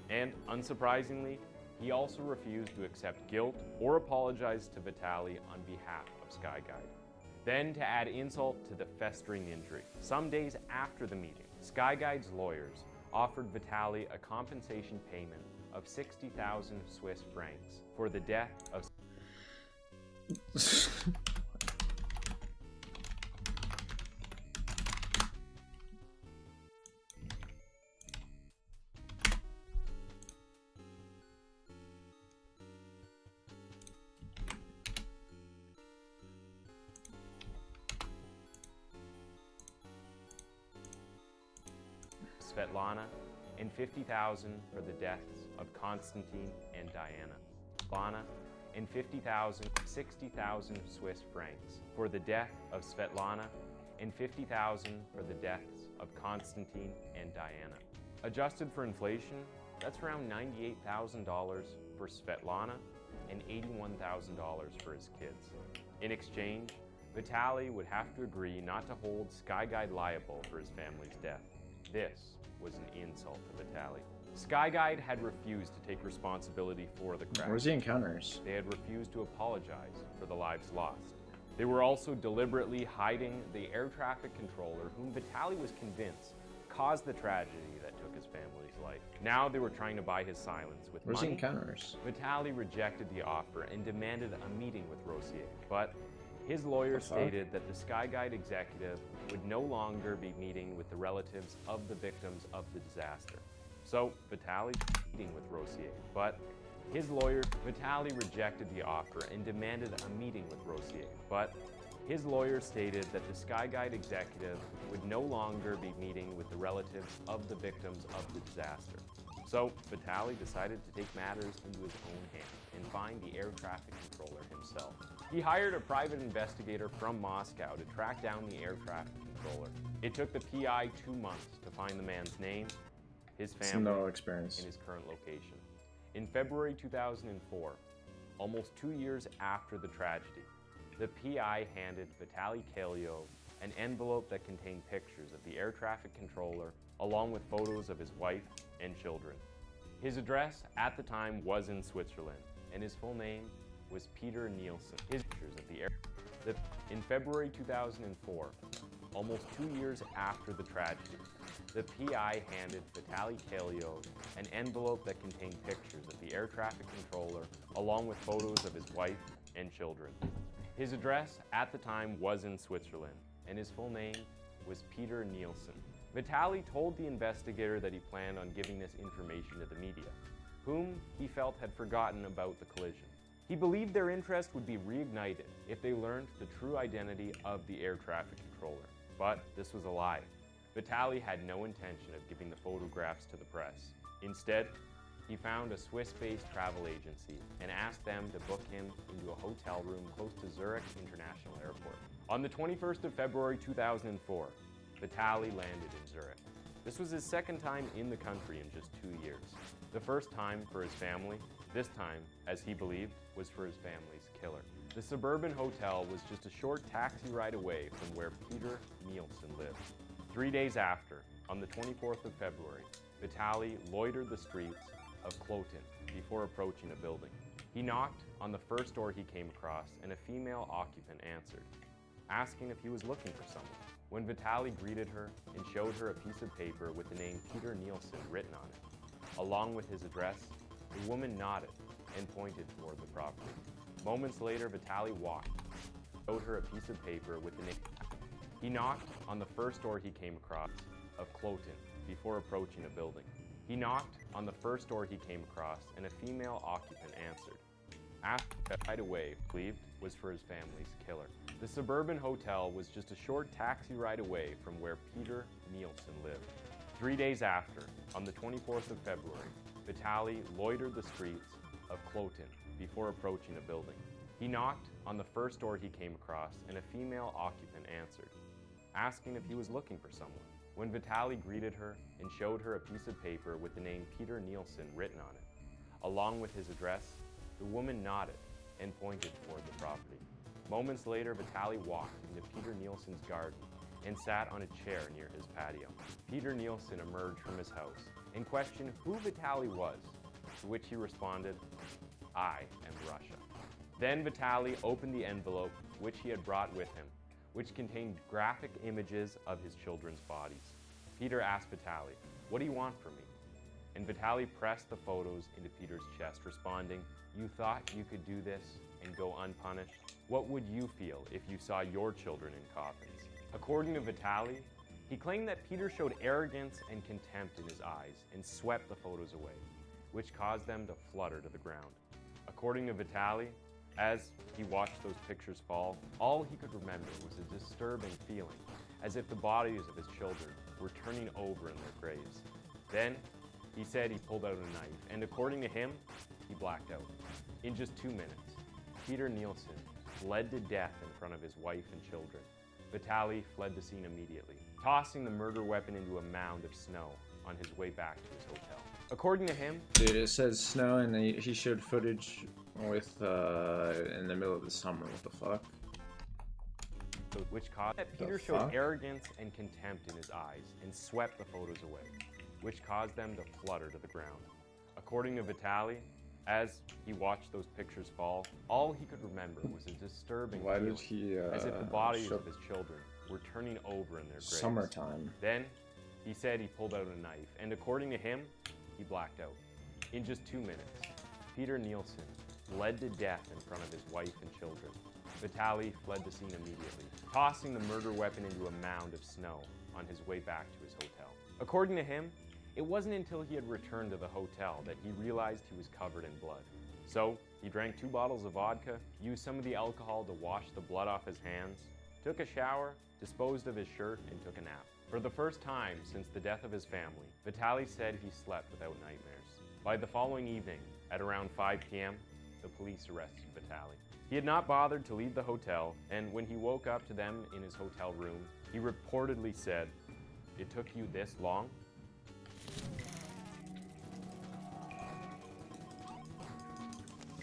And unsurprisingly, he also refused to accept guilt or apologize to Vitaly on behalf of Skyguide. Then, to add insult to the festering injury, some days after the meeting, Skyguide's lawyers offered Vitaly a compensation payment of 60,000 Swiss francs for the death of Svetlana, and 50,000 for the deaths of Konstantin and Diana. Svetlana, and 60,000 Swiss francs for the death of Svetlana, and 50,000 for the deaths of Konstantin and Diana. Adjusted for inflation, that's around $98,000 for Svetlana and $81,000 for his kids. In exchange, Vitaly would have to agree not to hold Skyguide liable for his family's death. This was an insult to Vitaly. Skyguide had refused to take responsibility for the crash. Where's the encounters? They had refused to apologize for the lives lost. They were also deliberately hiding the air traffic controller, whom Vitaly was convinced caused the tragedy that took his family's life. Now they were trying to buy his silence with Where's money. the encounters? Vitaly rejected the offer and demanded a meeting with Rossier, but his lawyer stated that the Skyguide executive would no longer be meeting with the relatives of the victims of the disaster. So Vitaly meeting with Rossier, but his lawyer, Vitaly rejected the offer and demanded a meeting with Rossier, but his lawyer stated that the Skyguide executive would no longer be meeting with the relatives of the victims of the disaster. So Vitaly decided to take matters into his own hands and find the air traffic controller himself. He hired a private investigator from Moscow to track down the air traffic controller. It took the PI 2 months to find the man's name, his family, no experience, and his current location. In February 2004, almost 2 years after the tragedy, the PI handed Vitaly Kalyo an envelope that contained pictures of the air traffic controller along with photos of his wife and children. His address at the time was in Switzerland, and his full name was Peter Nielsen. His pictures of the air. In February 2004, almost 2 years after the tragedy, the PI handed Vitaly Kalyo an envelope that contained pictures of the air traffic controller along with photos of his wife and children. His address at the time was in Switzerland, and his full name was Peter Nielsen. Vitaly told the investigator that he planned on giving this information to the media, whom he felt had forgotten about the collision. He believed their interest would be reignited if they learned the true identity of the air traffic controller. But this was a lie. Vitaly had no intention of giving the photographs to the press. Instead, he found a Swiss-based travel agency and asked them to book him into a hotel room close to Zurich International Airport. On the 21st of February 2004, Vitaly landed in Zurich. This was his second time in the country in just 2 years. The first time for his family, this time, as he believed, was for his family's killer. The suburban hotel was just a short taxi ride away from where Peter Nielsen lived. 3 days after, on the 24th of February, Vitaly loitered the streets of Kloten before approaching a building. He knocked on the first door he came across, and a female occupant answered, asking if he was looking for someone. When Vitaly greeted her and showed her a piece of paper with the name Peter Nielsen written on it, along with his address, The woman nodded and pointed toward the property. Moments later, Vitaly walked, showed her a piece of paper with the name. He knocked on the first door he came across of Cloten before approaching a building. He knocked on the first door he came across, and a female occupant answered. Asked right away, believed was for his family's killer. The suburban hotel was just a short taxi ride away from where Peter Nielsen lived. 3 days after, on the 24th of February, Vitaly loitered the streets of Cloten before approaching a building. He knocked on the first door he came across, and a female occupant answered, asking if he was looking for someone. When Vitaly greeted her and showed her a piece of paper with the name Peter Nielsen written on it, along with his address, the woman nodded and pointed toward the property. Moments later, Vitaly walked into Peter Nielsen's garden and sat on a chair near his patio. Peter Nielsen emerged from his house and questioned who Vitaly was, to which he responded, "I am Russia." Then Vitaly opened the envelope which he had brought with him, which contained graphic images of his children's bodies. Peter asked Vitaly, "What do you want from me?" And Vitaly pressed the photos into Peter's chest, responding, "You thought you could do this and go unpunished? What would you feel if you saw your children in coffins?" According to Vitaly, he claimed that Peter showed arrogance and contempt in his eyes and swept the photos away, which caused them to flutter to the ground. According to Vitaly, as he watched those pictures fall, all he could remember was a disturbing feeling, as if the bodies of his children were turning over in their graves. Then, he said he pulled out a knife, and according to him, he blacked out. In just 2 minutes, Peter Nielsen bled to death in front of his wife and children. Vitaly fled the scene immediately, tossing the murder weapon into a mound of snow on his way back to his hotel. According to him, Dude, it says snow, and he showed footage with in the middle of the summer. What the fuck? which caused that Peter showed arrogance and contempt in his eyes and swept the photos away, which caused them to flutter to the ground. According to Vitaly, as he watched those pictures fall, all he could remember was a disturbing feeling, as if the bodies of his children were turning over in their graves. Summertime. Then, he said he pulled out a knife, and according to him, he blacked out. In just 2 minutes, Peter Nielsen bled to death in front of his wife and children. Vitaly fled the scene immediately, tossing the murder weapon into a mound of snow on his way back to his hotel. According to him, it wasn't until he had returned to the hotel that he realized he was covered in blood. So, he drank 2 bottles of vodka, used some of the alcohol to wash the blood off his hands, took a shower, disposed of his shirt, and took a nap. For the first time since the death of his family, Vitaly said he slept without nightmares. By the following evening, at around 5 p.m., the police arrested Vitaly. He had not bothered to leave the hotel, and when he woke up to them in his hotel room, he reportedly said, "It took you this long?"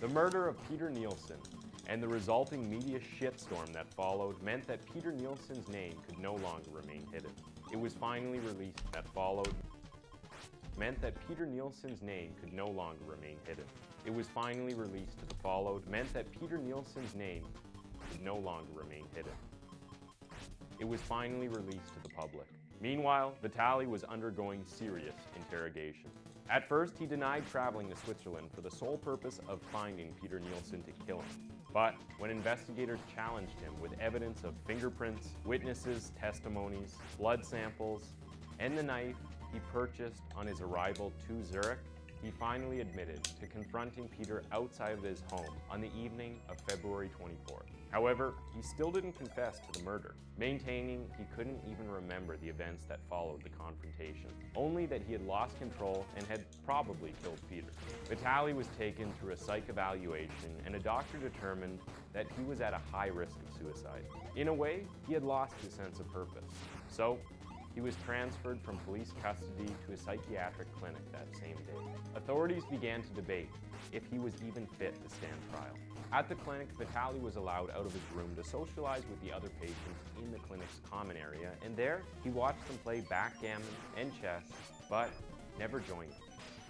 The murder of Peter Nielsen and the resulting media shitstorm that followed meant that Peter Nielsen's name could no longer remain hidden. It was finally released to the public. Meanwhile, Vitaly was undergoing serious interrogation. At first, he denied traveling to Switzerland for the sole purpose of finding Peter Nielsen to kill him. But when investigators challenged him with evidence of fingerprints, witnesses' testimonies, blood samples, and the knife he purchased on his arrival to Zurich, he finally admitted to confronting Peter outside of his home on the evening of February 24th. However, he still didn't confess to the murder, maintaining he couldn't even remember the events that followed the confrontation, only that he had lost control and had probably killed Peter. Vitaly was taken through a psych evaluation, and a doctor determined that he was at a high risk of suicide. In a way, he had lost his sense of purpose. So, he was transferred from police custody to a psychiatric clinic that same day. Authorities began to debate if he was even fit to stand trial. At the clinic, Vitaly was allowed out of his room to socialize with the other patients in the clinic's common area, and there he watched them play backgammon and chess, but never joined them.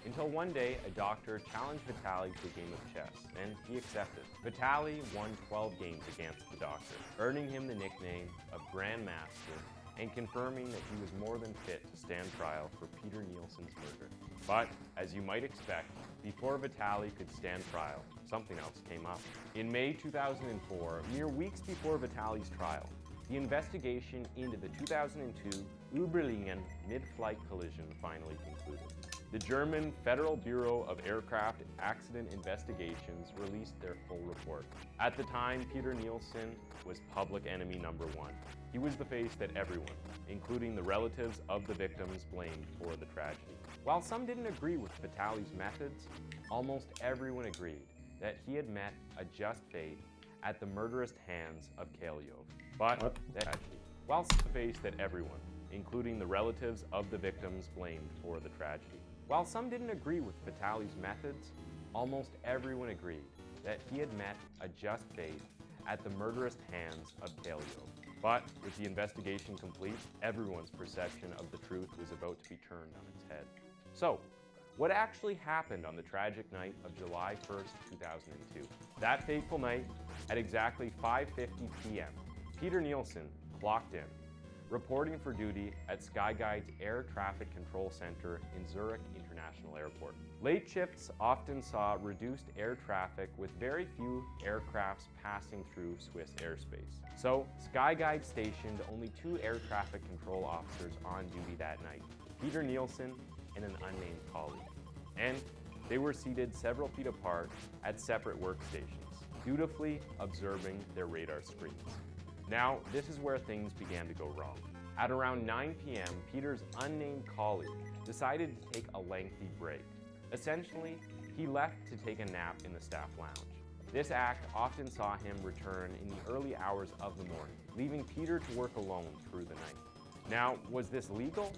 Until one day, a doctor challenged Vitaly to a game of chess, and he accepted. Vitaly won 12 games against the doctor, earning him the nickname of Grandmaster and confirming that he was more than fit to stand trial for Peter Nielsen's murder. But, as you might expect, before Vitaly could stand trial, something else came up. In May 2004, mere weeks before Vitaly's trial, the investigation into the 2002 Überlingen mid-flight collision finally concluded. The German Federal Bureau of Aircraft Accident Investigations released their full report. At the time, Peter Nielsen was public enemy number one. He was the face that everyone, including the relatives of the victims, blamed for the tragedy. While some didn't agree with Vitaly's methods, almost everyone agreed that he had met a just fate at the murderous hands of Kalyov. But whilst the face that everyone, including the relatives of the victims, blamed for the tragedy. While some didn't agree with Vitaly's methods, almost everyone agreed that he had met a just fate at the murderous hands of Kalyov. But with the investigation complete, everyone's perception of the truth was about to be turned on its head. So, what actually happened on the tragic night of July 1st, 2002? That fateful night, at exactly 5:50 p.m., Peter Nielsen clocked in, reporting for duty at Skyguide's Air Traffic Control Center in Zurich International Airport. Late shifts often saw reduced air traffic with very few aircrafts passing through Swiss airspace. So, Skyguide stationed only 2 air traffic control officers on duty that night, Peter Nielsen and an unnamed colleague. And they were seated several feet apart at separate workstations, dutifully observing their radar screens. Now, this is where things began to go wrong. At around 9 p.m., Peter's unnamed colleague decided to take a lengthy break. Essentially, he left to take a nap in the staff lounge. This act often saw him return in the early hours of the morning, leaving Peter to work alone through the night. Now, was this legal?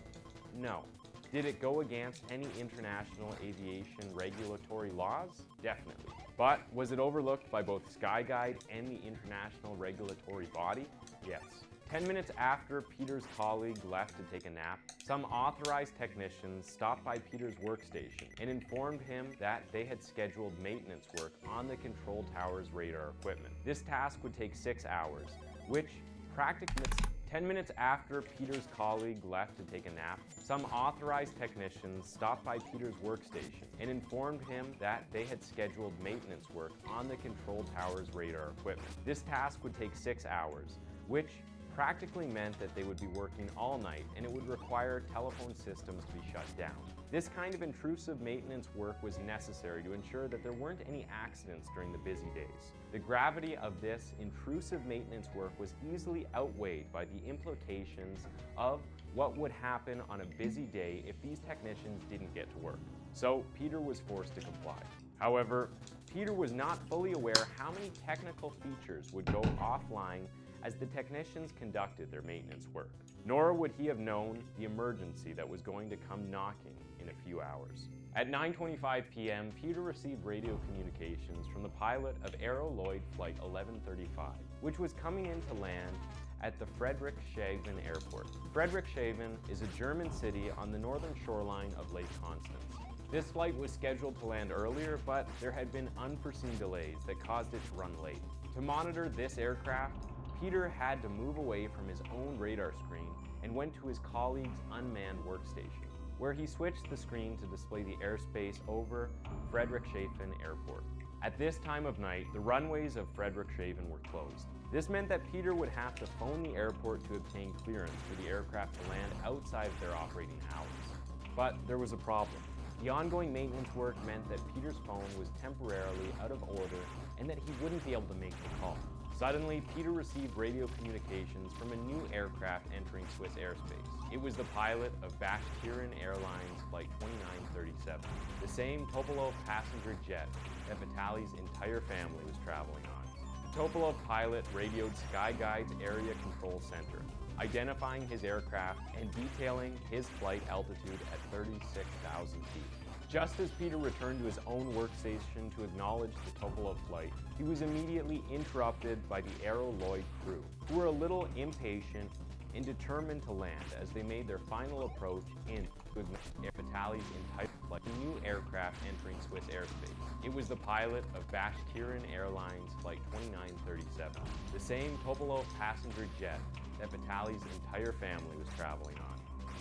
No. Did it go against any international aviation regulatory laws? Definitely. But was it overlooked by both Skyguide and the international regulatory body? Yes. 10 minutes after Peter's colleague left to take a nap, some authorized technicians stopped by Peter's workstation and informed him that they had scheduled maintenance work on the control tower's radar equipment. This task would take 6 hours, which practically 10 minutes after Peter's colleague left to take a nap, some authorized technicians stopped by Peter's workstation and informed him that they had scheduled maintenance work on the control tower's radar equipment. This task would take 6 hours, which practically meant that they would be working all night and it would require telephone systems to be shut down. This kind of intrusive maintenance work was necessary to ensure that there weren't any accidents during the busy days. The gravity of this intrusive maintenance work was easily outweighed by the implications of what would happen on a busy day if these technicians didn't get to work. So Peter was forced to comply. However, Peter was not fully aware how many technical features would go offline as the technicians conducted their maintenance work. Nor would he have known the emergency that was going to come knocking in a few hours. At 9:25 p.m., Peter received radio communications from the pilot of Aero Lloyd Flight 1135, which was coming in to land at the Friedrichshafen Airport. Friedrichshafen is a German city on the northern shoreline of Lake Constance. This flight was scheduled to land earlier, but there had been unforeseen delays that caused it to run late. To monitor this aircraft, Peter had to move away from his own radar screen and went to his colleague's unmanned workstation, where he switched the screen to display the airspace over Friedrichshafen Airport. At this time of night, the runways of Friedrichshafen were closed. This meant that Peter would have to phone the airport to obtain clearance for the aircraft to land outside of their operating hours. But there was a problem. The ongoing maintenance work meant that Peter's phone was temporarily out of order and that he wouldn't be able to make the call. Suddenly, Peter received radio communications from a new aircraft entering Swiss airspace. It was the pilot of Bashkirian Airlines Flight 2937, the same Topolov passenger jet that Vitaly's entire family was traveling on. The Topolov pilot radioed Skyguide's Area Control Center, identifying his aircraft and detailing his flight altitude at 36,000 feet. Just as Peter returned to his own workstation to acknowledge the Topolov flight, he was immediately interrupted by the Aero Lloyd crew, who were a little impatient and determined to land as they made their final approach in Vitaly's entire flight, a new aircraft entering Swiss airspace. It was the pilot of Bashkirian Airlines Flight 2937, the same Topolov passenger jet that Vitaly's entire family was traveling on.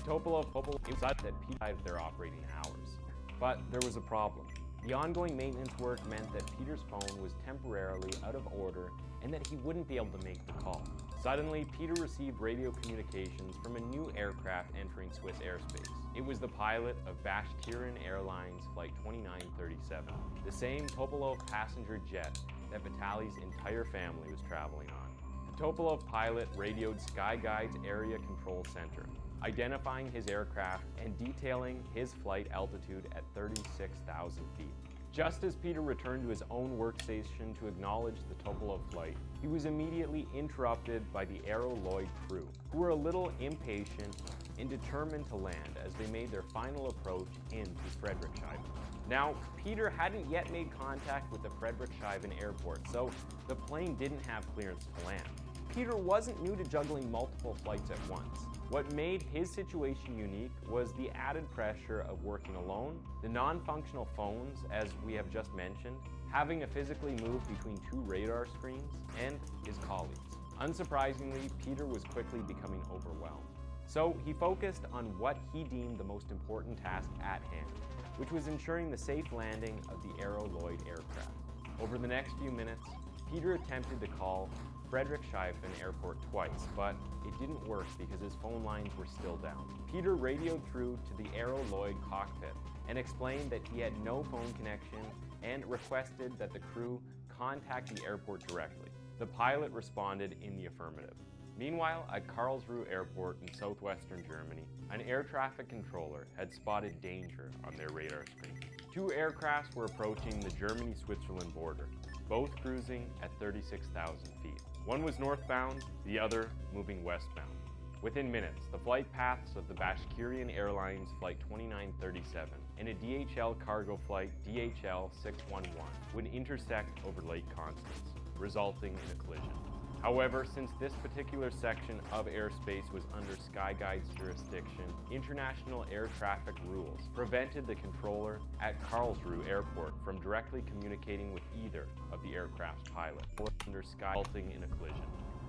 Topolov decided that Peter died of their operating hours. But there was a problem. The ongoing maintenance work meant that Peter's phone was temporarily out of order and that he wouldn't be able to make the call. Suddenly, Peter received radio communications from a new aircraft entering Swiss airspace. It was the pilot of Bashkirian Airlines Flight 2937, the same Topolov passenger jet that Vitaly's entire family was traveling on. The Topolov pilot radioed SkyGuide's Area Control Center, identifying his aircraft and detailing his flight altitude at 36,000 feet. Just as Peter returned to his own workstation to acknowledge the Topolov flight, he was immediately interrupted by the Aero Lloyd crew, who were a little impatient and determined to land as they made their final approach into Friedrichshafen. Now, Peter hadn't yet made contact with the Friedrichshafen airport, so the plane didn't have clearance to land. Peter wasn't new to juggling multiple flights at once. What made his situation unique was the added pressure of working alone, the non-functional phones, as we have just mentioned, having to physically move between two radar screens, and his colleagues. Unsurprisingly, Peter was quickly becoming overwhelmed. So he focused on what he deemed the most important task at hand, which was ensuring the safe landing of the Aero Lloyd aircraft. Over the next few minutes, Peter attempted to call Friedrichshafen Airport twice, but it didn't work because his phone lines were still down. Peter radioed through to the Aero Lloyd cockpit and explained that he had no phone connection and requested that the crew contact the airport directly. The pilot responded in the affirmative. Meanwhile, at Karlsruhe Airport in southwestern Germany, an air traffic controller had spotted danger on their radar screen. Two aircrafts were approaching the Germany-Switzerland border, both cruising at 36,000 feet. One was northbound, the other moving westbound. Within minutes, the flight paths of the Bashkirian Airlines Flight 2937 and a DHL cargo flight DHL 611 would intersect over Lake Constance, resulting in a collision. However, since this particular section of airspace was under SkyGuide's jurisdiction, international air traffic rules prevented the controller at Karlsruhe Airport from directly communicating with either of the aircraft's pilots, under Sky, resulting in a collision.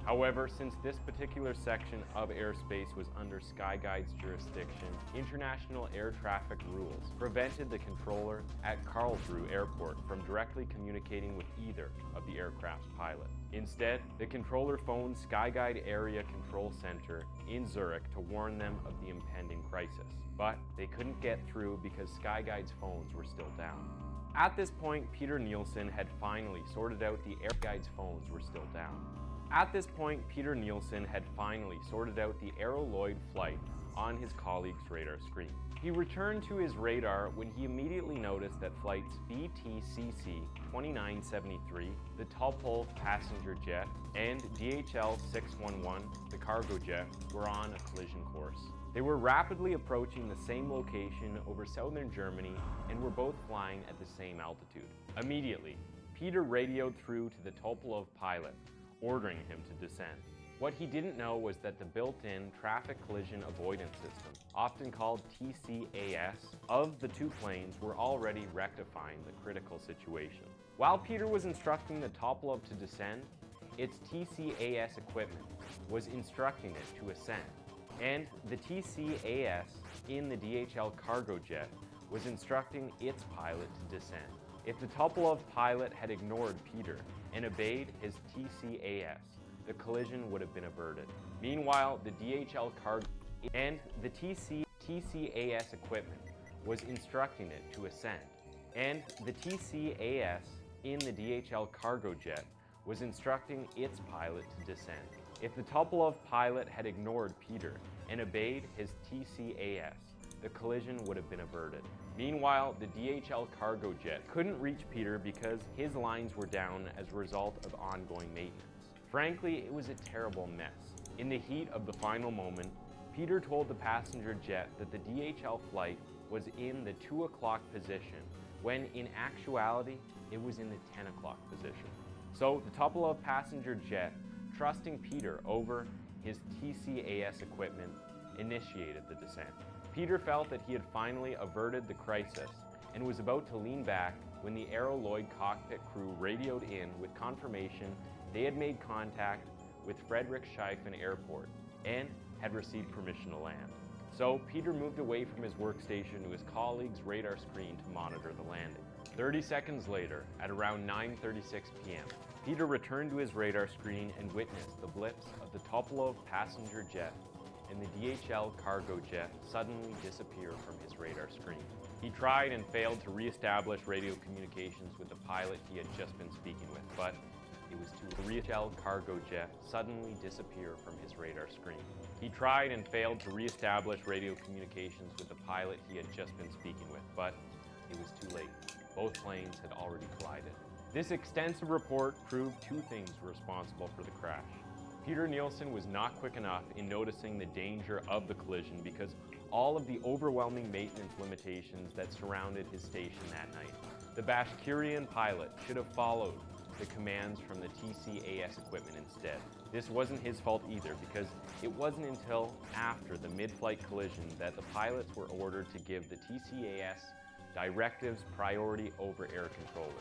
However, since this particular section of airspace was under SkyGuide's jurisdiction, international air traffic rules prevented the controller at Karlsruhe Airport from directly communicating with either of the aircraft's pilot. Instead, the controller phoned SkyGuide Area Control Center in Zurich to warn them of the impending crisis, but they couldn't get through because SkyGuide's phones were still down. At this point, Peter Nielsen had finally sorted out the SkyGuide's phones were still down. At this point, Peter Nielsen had finally sorted out the Aero Lloyd flight on his colleague's radar screen. He returned to his radar when he immediately noticed that flights BTCC 2973, the Topolov passenger jet, and DHL 611, the cargo jet, were on a collision course. They were rapidly approaching the same location over southern Germany and were both flying at the same altitude. Immediately, Peter radioed through to the Topolov pilot, ordering him to descend. What he didn't know was that the built-in traffic collision avoidance system, often called TCAS, of the two planes were already rectifying the critical situation. While Peter was instructing the Topolov to descend, its TCAS equipment was instructing it to ascend, and the TCAS in the DHL cargo jet was instructing its pilot to descend. If the Topolov pilot had ignored Peter and obeyed his TCAS, the collision would have been averted. Meanwhile, the DHL cargo and the TCAS equipment was instructing it to ascend, and the TCAS in the DHL cargo jet was instructing its pilot to descend. If the Topolov pilot had ignored Peter and obeyed his TCAS, the collision would have been averted. Meanwhile, the DHL cargo jet couldn't reach Peter because his lines were down as a result of ongoing maintenance. Frankly, it was a terrible mess. In the heat of the final moment, Peter told the passenger jet that the DHL flight was in the 2 o'clock position, when in actuality, it was in the 10 o'clock position. So the Topolov passenger jet, trusting Peter over his TCAS equipment, initiated the descent. Peter felt that he had finally averted the crisis and was about to lean back when the Aero Lloyd cockpit crew radioed in with confirmation they had made contact with Friedrichshafen Airport and had received permission to land. So Peter moved away from his workstation to his colleague's radar screen to monitor the landing. 30 seconds later, at around 9:36 p.m., Peter returned to his radar screen and witnessed the blips of the Topolov passenger jet and the DHL cargo jet suddenly disappear from his radar screen. He tried and failed to re-establish radio communications with the pilot he had just been speaking with, but it was too late. The DHL cargo jet suddenly disappear from his radar screen. He tried and failed to re-establish radio communications with the pilot he had just been speaking with, but it was too late. Both planes had already collided. This extensive report proved two things were responsible for the crash. Peter Nielsen was not quick enough in noticing the danger of the collision because all of the overwhelming maintenance limitations that surrounded his station that night. The Bashkirian pilot should have followed the commands from the TCAS equipment instead. This wasn't his fault either because it wasn't until after the mid-flight collision that the pilots were ordered to give the TCAS directives priority over air controllers.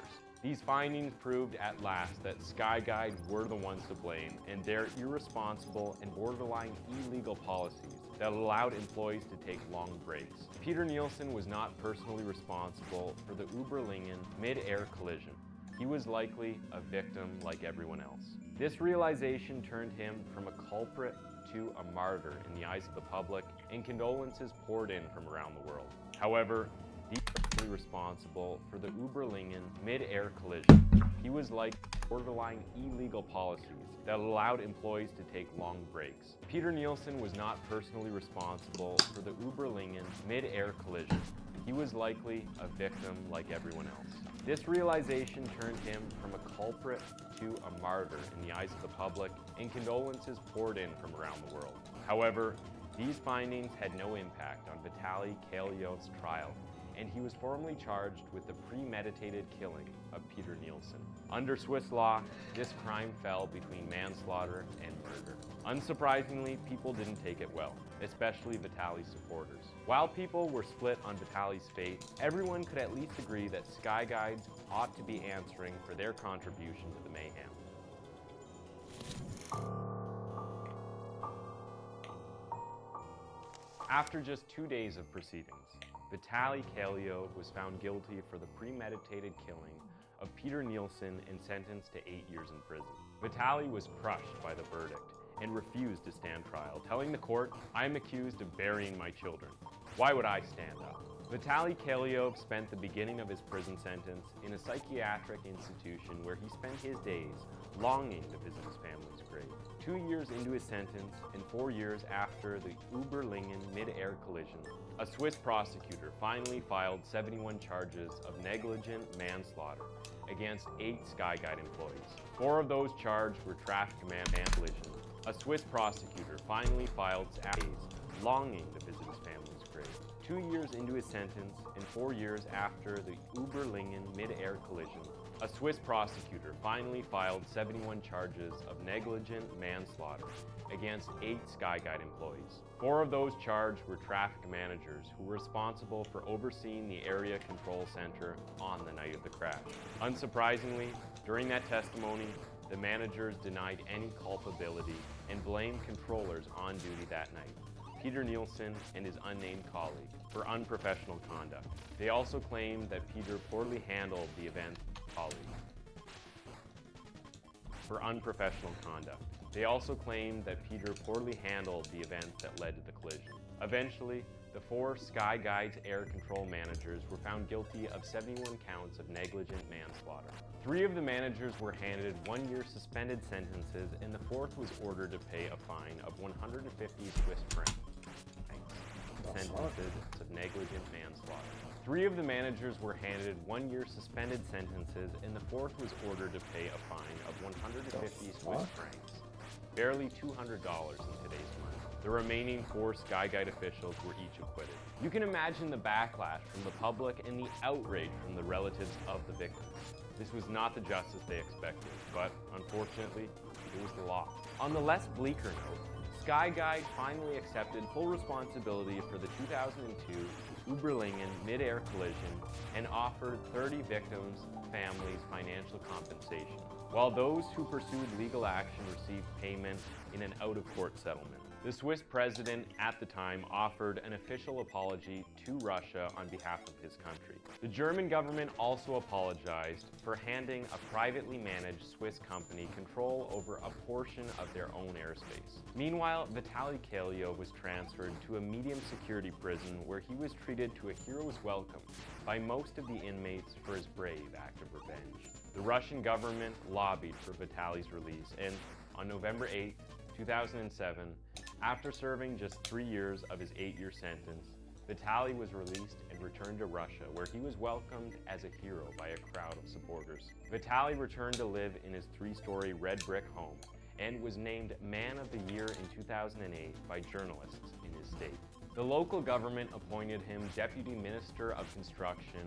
These findings proved at last that Skyguide were the ones to blame and their irresponsible and borderline illegal policies that allowed employees to take long breaks. Peter Nielsen was not personally responsible for the Uberlingen mid-air collision. He was likely a victim like everyone else. This realization turned him from a culprit to a martyr in the eyes of the public, and condolences poured in from around the world. However, he was responsible for the Uberlingen mid-air collision. He was like borderline illegal policies that allowed employees to take long breaks. Peter Nielsen was not personally responsible for the Uberlingen mid-air collision. He was likely a victim like everyone else. This realization turned him from a culprit to a martyr in the eyes of the public, and condolences poured in from around the world. However, these findings had no impact on Vitaly Kalyov's trial, and he was formally charged with the premeditated killing of Peter Nielsen. Under Swiss law, this crime fell between manslaughter and murder. Unsurprisingly, people didn't take it well, especially Vitaly's supporters. While people were split on Vitaly's fate, everyone could at least agree that Skyguides ought to be answering for their contribution to the mayhem. After just 2 days of proceedings, Vitaly Kalyov was found guilty for the premeditated killing of Peter Nielsen and sentenced to 8 years in prison. Vitaly was crushed by the verdict and refused to stand trial, telling the court, "I am accused of burying my children. Why would I stand up?" Vitaly Kalyov spent the beginning of his prison sentence in a psychiatric institution where he spent his days longing to visit his family's grave. 2 years into his sentence and 4 years after the Uberlingen mid-air collision, a Swiss prosecutor finally filed 71 charges of negligent manslaughter against 8 Skyguide employees. 4 of those charged were traffic collision. A Swiss prosecutor finally filed days longing to visit his family's grave. 2 years into his sentence and 4 years after the Uberlingen mid-air collision, a Swiss prosecutor finally filed 71 charges of negligent manslaughter against 8 Skyguide employees. 4 of those charged were traffic managers who were responsible for overseeing the area control center on the night of the crash. Unsurprisingly, during that testimony, the managers denied any culpability and blamed controllers on duty that night, Peter Nielsen and his unnamed colleague, for unprofessional conduct. They also claimed that Peter poorly handled the event that led to the collision. Eventually, the 4 Skyguide's air control managers were found guilty of 71 counts of negligent manslaughter. 3 of the managers were handed 1-year suspended sentences, and the 4th was ordered to pay a fine of 150 Swiss francs. Sentences of negligent manslaughter. 3 of the managers were handed 1-year suspended sentences, and the 4th was ordered to pay a fine of 150 Swiss francs, barely $200 in today's money. The remaining 4 Skyguide officials were each acquitted. You can imagine the backlash from the public and the outrage from the relatives of the victims. This was not the justice they expected, but unfortunately, it was the law. On the less bleaker note, Skyguide finally accepted full responsibility for the 2002 Uberlingen mid-air collision and offered 30 victims' families financial compensation. while those who pursued legal action received payment in an out-of-court settlement. The Swiss president at the time offered an official apology to Russia on behalf of his country. The German government also apologized for handing a privately managed Swiss company control over a portion of their own airspace. Meanwhile, Vitaly Kalyo was transferred to a medium security prison where he was treated to a hero's welcome by most of the inmates for his brave act of revenge. The Russian government lobbied for Vitaly's release, and on November 8, 2007, after serving just 3 years of his 8-year sentence, Vitaly was released and returned to Russia, where he was welcomed as a hero by a crowd of supporters. Vitaly returned to live in his 3-story red brick home and was named Man of the Year in 2008 by journalists in his state. The local government appointed him Deputy Minister of Construction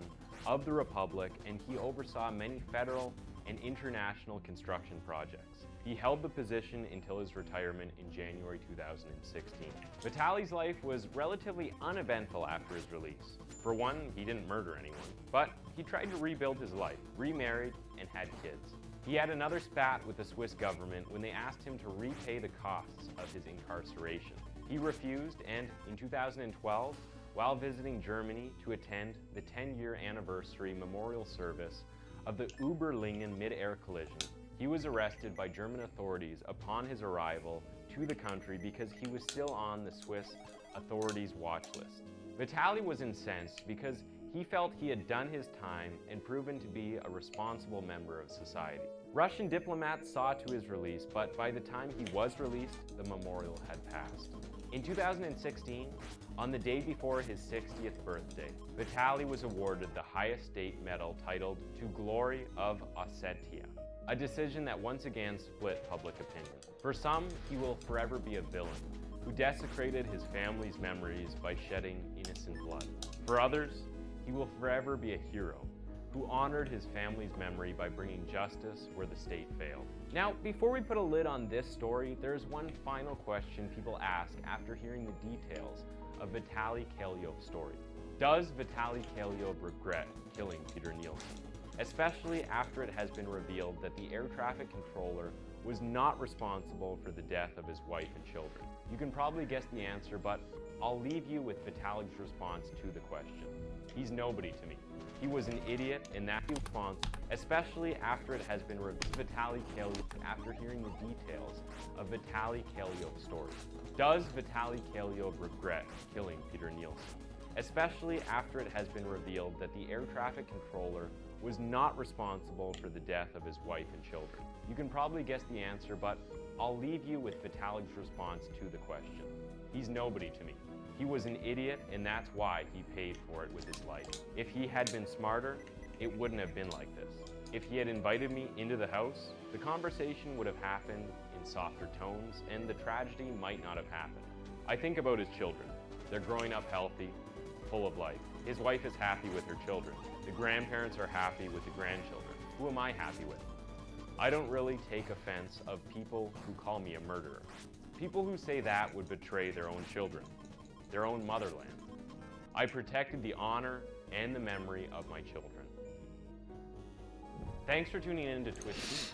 of the Republic, and he oversaw many federal and international construction projects. He held the position until his retirement in January 2016. Vitaly's life was relatively uneventful after his release. For one, he didn't murder anyone, but he tried to rebuild his life, remarried, and had kids. He had another spat with the Swiss government when they asked him to repay the costs of his incarceration. He refused, and in 2012, while visiting Germany to attend the 10-year anniversary memorial service of the Überlingen mid-air collision, he was arrested by German authorities upon his arrival to the country because he was still on the Swiss authorities' watch list. Vitaly was incensed because he felt he had done his time and proven to be a responsible member of society. Russian diplomats saw to his release, but by the time he was released, the memorial had passed. In 2016, on the day before his 60th birthday, Vitaly was awarded the highest state medal titled To Glory of Ossetia, a decision that once again split public opinion. For some, he will forever be a villain who desecrated his family's memories by shedding innocent blood. For others, he will forever be a hero who honored his family's memory by bringing justice where the state failed. Now, before we put a lid on this story, there's one final question people ask after hearing the details of Vitaly Kalyo's story. Does Vitaly Kalyo regret killing Peter Nielsen? Especially after it has been revealed that the air traffic controller was not responsible for the death of his wife and children. You can probably guess the answer, but I'll leave you with Vitaly's response to the question. He's nobody to me. He was an idiot, and that response, especially after it has been revealed. Vitaly Kalyo, after hearing the details of Vitaly Kalyo's story. Does Vitaly Kalyo regret killing Peter Nielsen? Especially after it has been revealed that the air traffic controller was not responsible for the death of his wife and children. You can probably guess the answer, but I'll leave you with Vitaly's response to the question. He's nobody to me. He was an idiot, and that's why he paid for it with his life. If he had been smarter, it wouldn't have been like this. If he had invited me into the house, the conversation would have happened in softer tones, and the tragedy might not have happened. I think about his children. They're growing up healthy, full of life. His wife is happy with her children. The grandparents are happy with the grandchildren. Who am I happy with? I don't really take offense of people who call me a murderer. People who say that would betray their own children, their own motherland. I protected the honor and the memory of my children. Thanks for tuning in to Twist.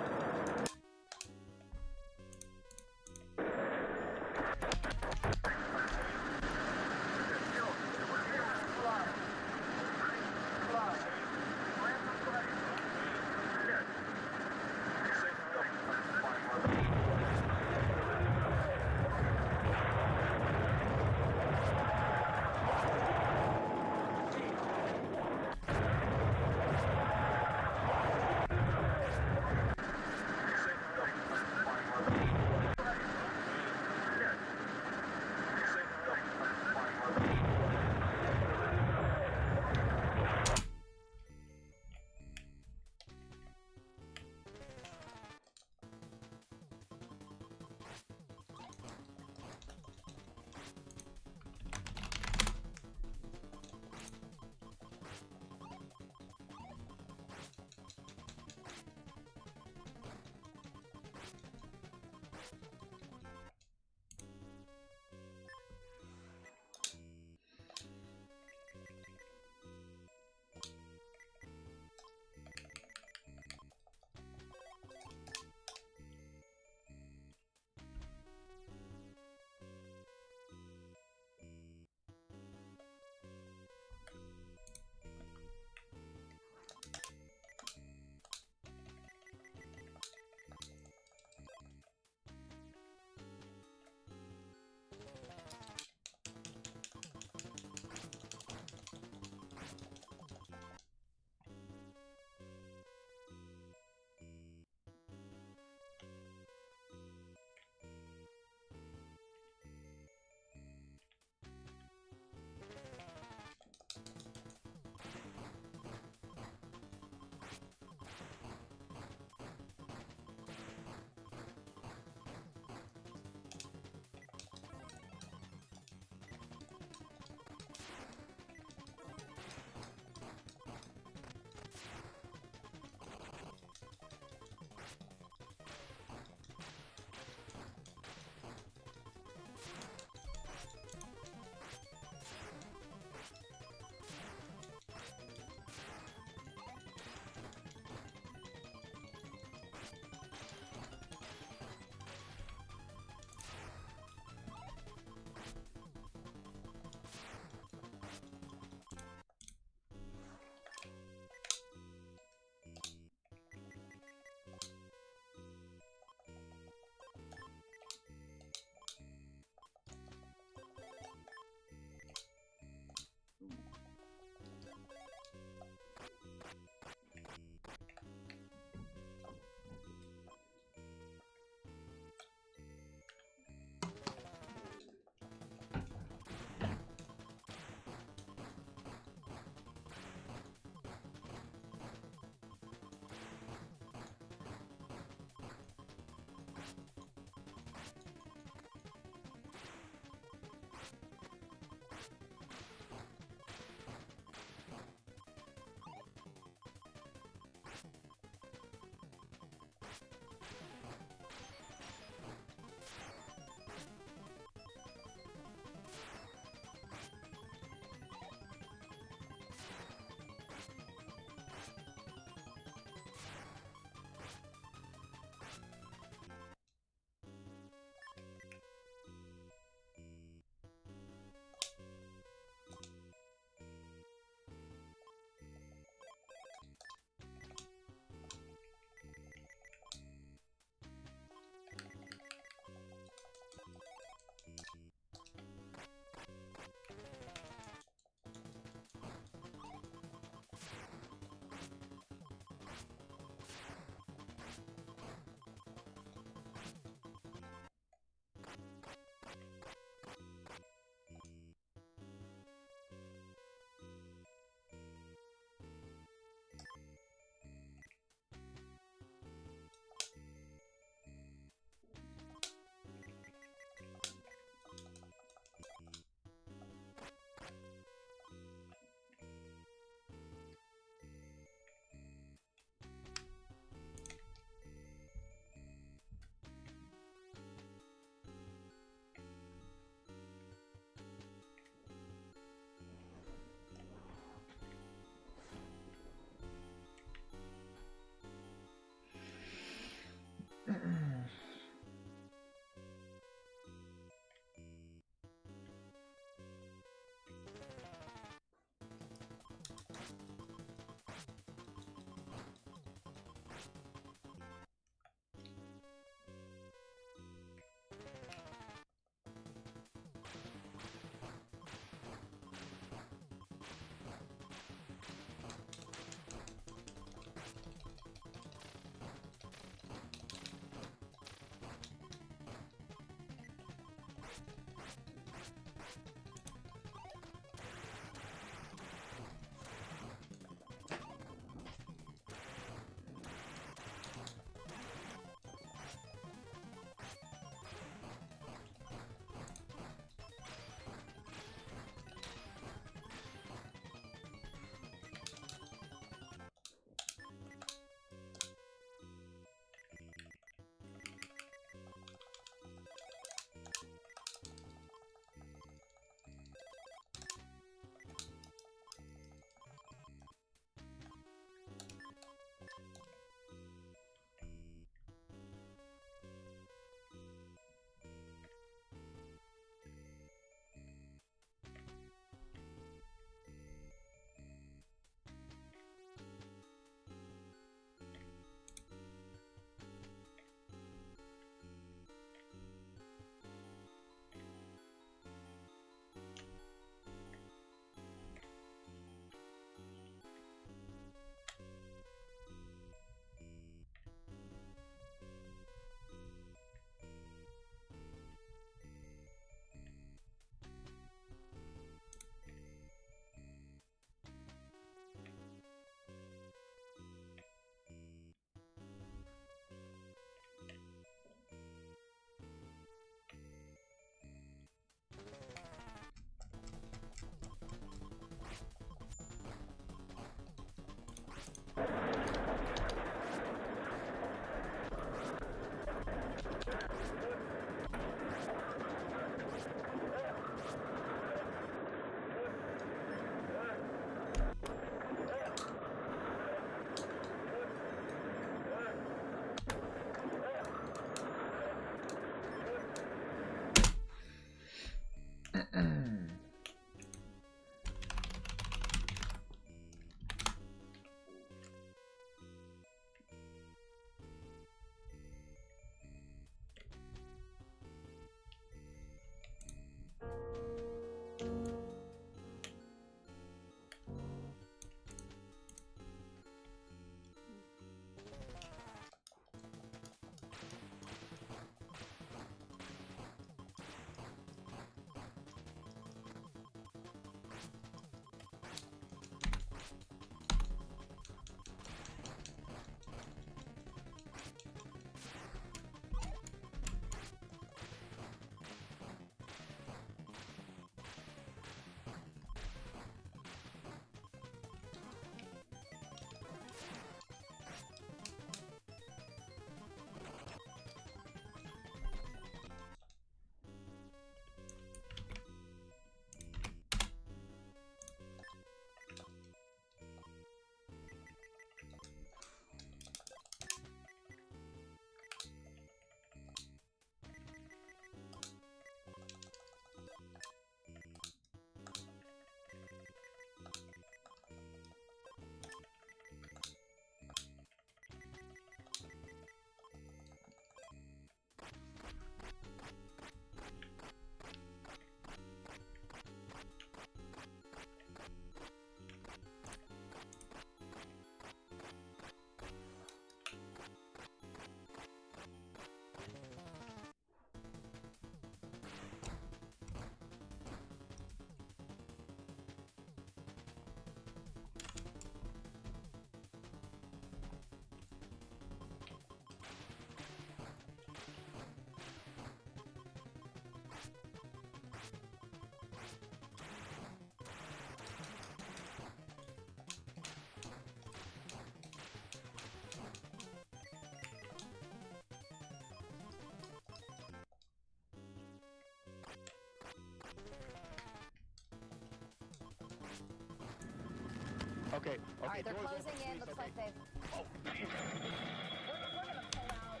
Okay. All right, they're closing in. Looks like they've... Oh. We're gonna pull out.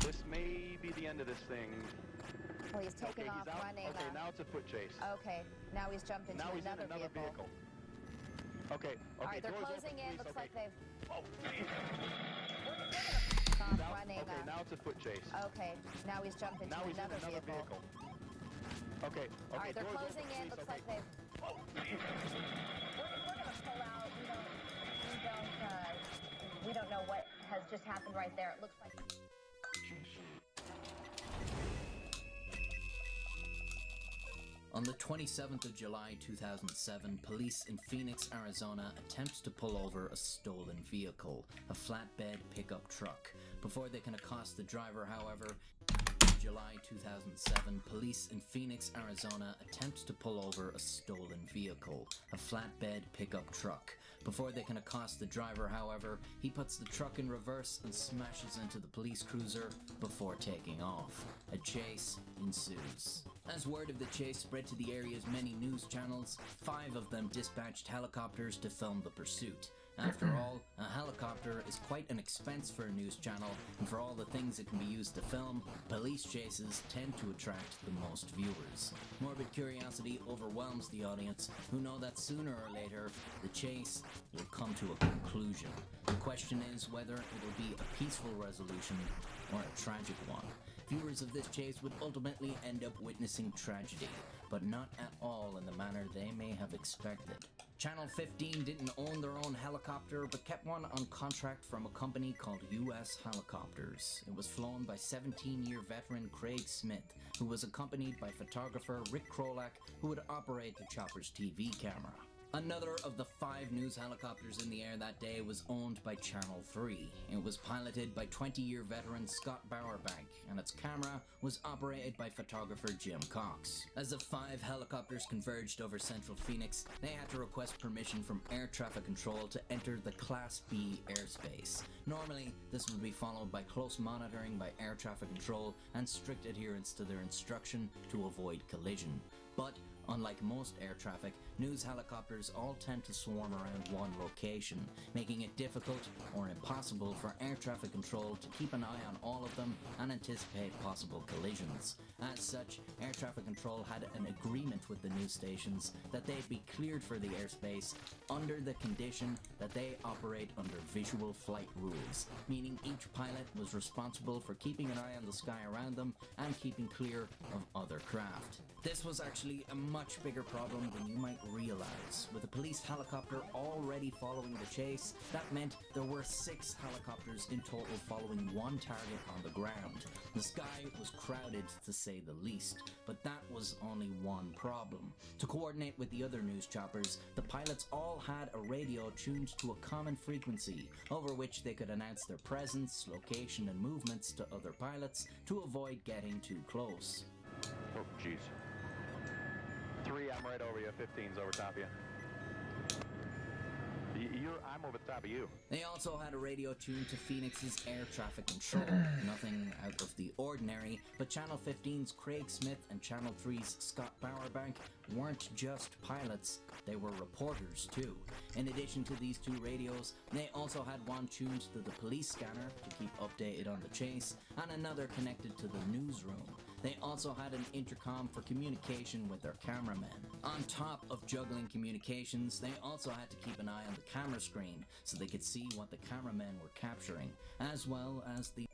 This may be the end of this thing. Oh, he's taking off, he's out. running. Okay, now it's a foot chase. Okay, now he's jumped into now he's another, in another vehicle. Okay. All right, they're doors closing open, in. please. Looks Okay. like they've... Oh. Off, Out. running. Okay, now it's a foot chase. Okay, now he's jumped into now he's another, in another vehicle. Okay. All right, they're doors closing open, in. please. Looks Okay. like they've... Oh. We're gonna pull out. We don't know what has just happened right there. It looks like... On the 27th of July 2007, police in Phoenix, Arizona attempt to pull over a stolen vehicle, a flatbed pickup truck. Before they can accost the driver, however, July 2007, police in Phoenix, Arizona attempt to pull over a stolen vehicle, a flatbed pickup truck. Before they can accost the driver, however, he puts the truck in reverse and smashes into the police cruiser before taking off. A chase ensues. As word of the chase spread to the area's many news channels, 5 of them dispatched helicopters to film the pursuit. After all, a helicopter is quite an expense for a news channel, and for all the things it can be used to film, police chases tend to attract the most viewers. Morbid curiosity overwhelms the audience, who know that sooner or later, the chase will come to a conclusion. The question is whether it'll be a peaceful resolution or a tragic one. Viewers of this chase would ultimately end up witnessing tragedy, but not at all in the manner they may have expected. Channel 15 didn't own their own helicopter, but kept one on contract from a company called US Helicopters. It was flown by 17-year veteran Craig Smith, who was accompanied by photographer Rick Krolak, who would operate the chopper's TV camera. Another of the 5 news helicopters in the air that day was owned by Channel 3. It was piloted by 20-year veteran Scott Bowerbank, and its camera was operated by photographer Jim Cox. As the 5 helicopters converged over central Phoenix, they had to request permission from air traffic control to enter the Class B airspace. Normally, this would be followed by close monitoring by air traffic control and strict adherence to their instruction to avoid collision. But unlike most air traffic, news helicopters all tend to swarm around one location, making it difficult or impossible for air traffic control to keep an eye on all of them and anticipate possible collisions. As such, air traffic control had an agreement with the news stations that they'd be cleared for the airspace under the condition that they operate under visual flight rules, meaning each pilot was responsible for keeping an eye on the sky around them and keeping clear of other craft. This was actually a much bigger problem than you might realize. With a police helicopter already following the chase, that meant there were 6 helicopters in total following one target on the ground. The sky was crowded, to say the least, but that was only one problem. To coordinate with the other news choppers, the pilots all had a radio tuned to a common frequency, over which they could announce their presence, location, and movements to other pilots to avoid getting too close. Oh, jeez. 3, I'm right over you. 15's over top of you. I'm over the top of you. They also had a radio tuned to Phoenix's air traffic control. Nothing out of the ordinary, but Channel 15's Craig Smith and Channel 3's Scott Bowerbank weren't just pilots, they were reporters too. In addition to these 2 radios, they also had one tuned to the police scanner to keep updated on the chase, and another connected to the newsroom. They also had an intercom for communication with their cameramen. On top of juggling communications, they also had to keep an eye on the camera screen so they could see what the cameramen were capturing, as well as the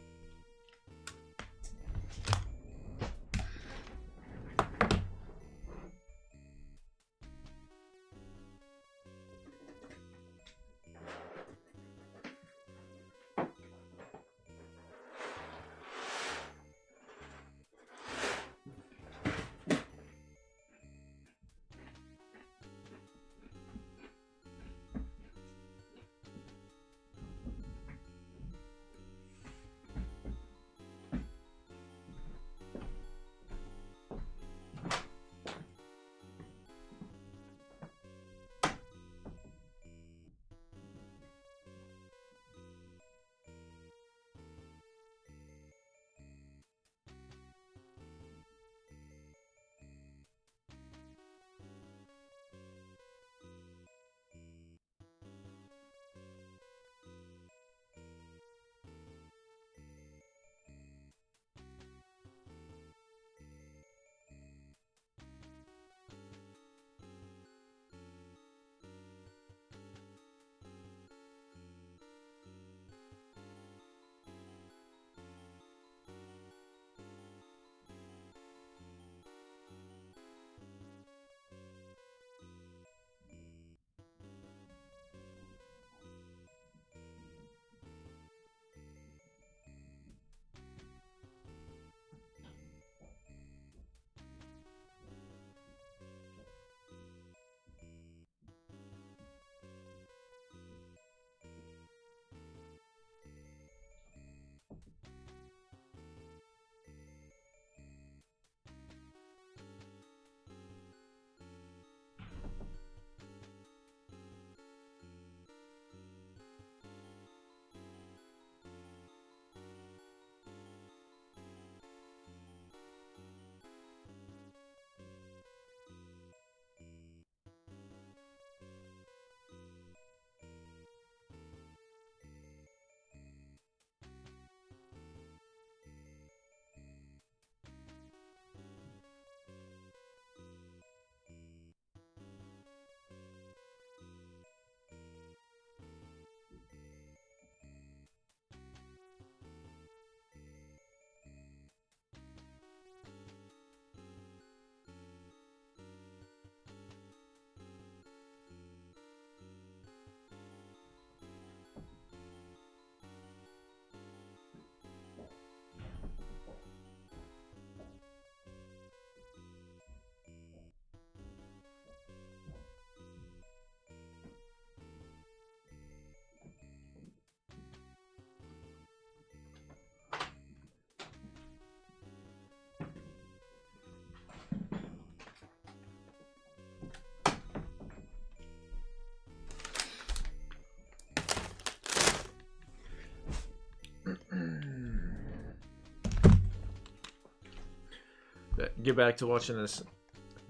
Get back to watching this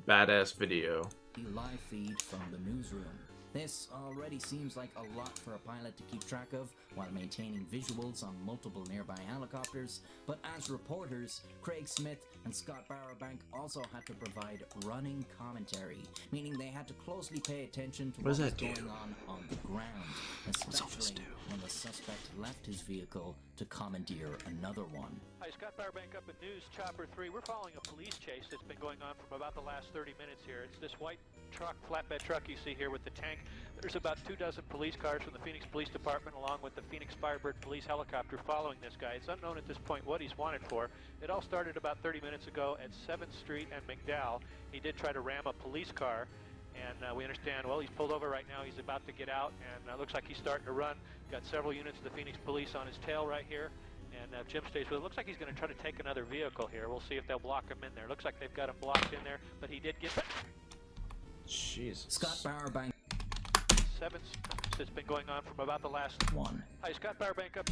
badass video. Live feed from the newsroom. This already seems like a lot for a pilot to keep track of while maintaining visuals on multiple nearby helicopters, but as reporters, Craig Smith and Scott Barrowbank also had to provide running commentary, meaning they had to closely pay attention to what was going on the ground, especially when the suspect left his vehicle to commandeer another one. Hi, Scott Barrowbank up at News Chopper 3. We're following a police chase that's been going on for about the last 30 minutes here. It's this white truck, flatbed truck you see here with the tank. There's about 24 police cars from the Phoenix Police Department along with the Phoenix Firebird police helicopter following this guy. It's unknown at this point what he's wanted for. It all started about 30 minutes ago at 7th Street and McDowell. He did try to ram a police car, and we understand, well, he's pulled over right now. He's about to get out, and looks like he's starting to run. Got several units of the Phoenix Police on his tail right here. And Jim stays with it. Looks like he's going to try to take another vehicle here. We'll see if they'll block him in there. Looks like they've got him blocked in there, but he did get... Jesus. Scott Barrowbank. 7th. It's been going on from about the last one. Hi, Scott Barrowbank up.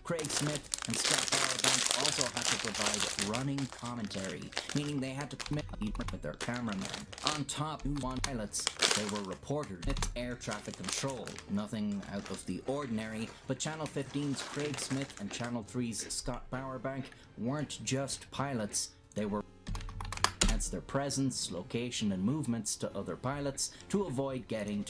Craig Smith and Scott Barrowbank also had to provide running commentary, meaning they had to commit with their cameraman. On top, one pilots, they were reporters. It's air traffic control, nothing out of the ordinary, but Channel 15's Craig Smith and Channel 3's Scott Barrowbank weren't just pilots, they were their presence, location, and movements to other pilots to avoid getting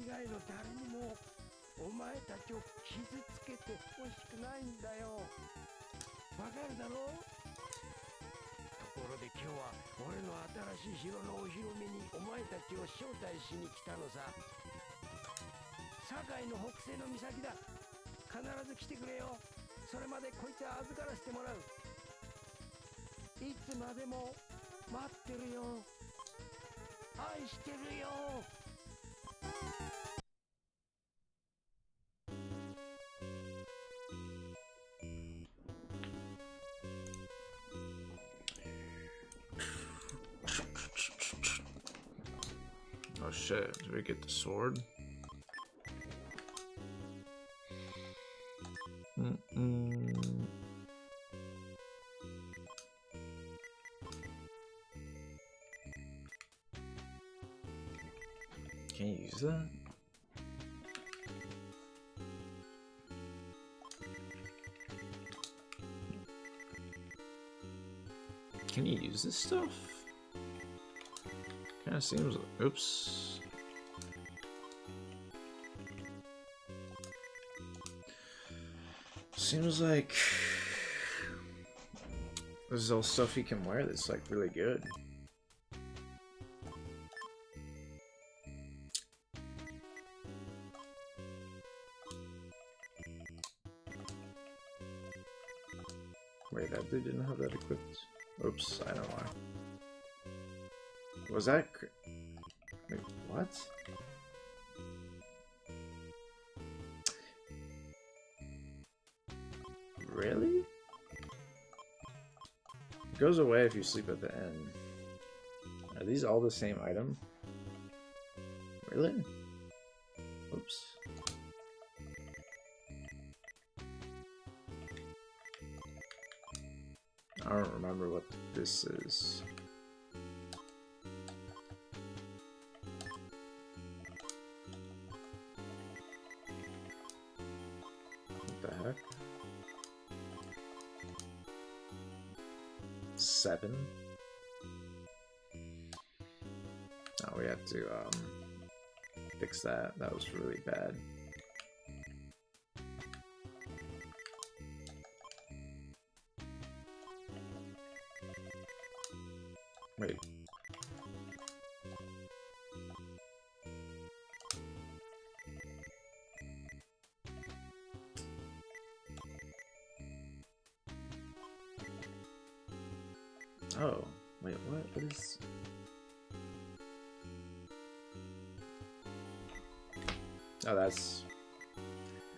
外の誰にもお前たちを傷つけてほしくないんだよ。わかるだろう？ところで今日は俺の新しい城のお披露目にお前たちを招待しに来たのさ。堺の北西の岬だ。必ず来てくれよ。それまでこいつは預からせてもらう。いつまでも待ってるよ。愛してるよ。Oh shit, did we get the sword? Can you use that? Can you use this stuff? Kinda seems like, oops. Seems like this is all stuff you can wear that's like really good. Wait, that dude didn't have that equipped. Oops, I know why. Was that? Wait, what? Really? It goes away if you sleep at the end. Are these all the same item? Really? Oops. I don't remember what this is. What the heck? 7? Oh, we have to fix that. That was really bad. Wait. Oh, wait, what? What is... Oh, that's...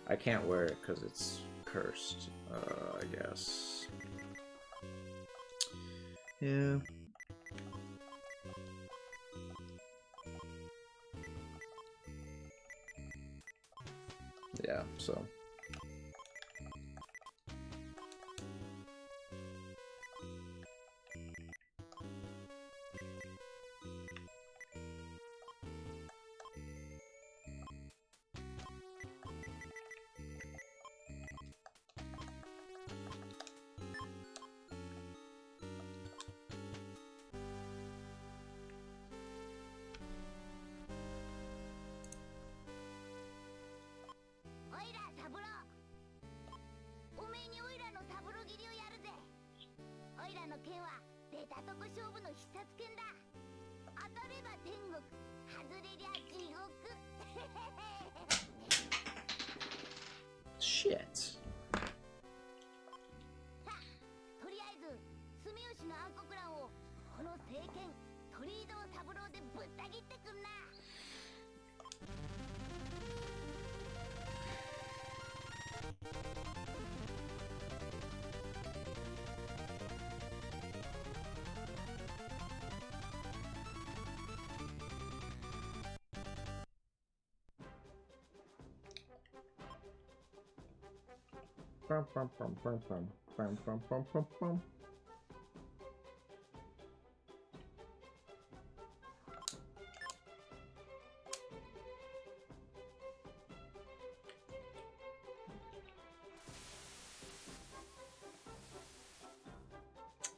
I can't wear it because it's cursed, I guess. Yeah. Yeah, so... Shit.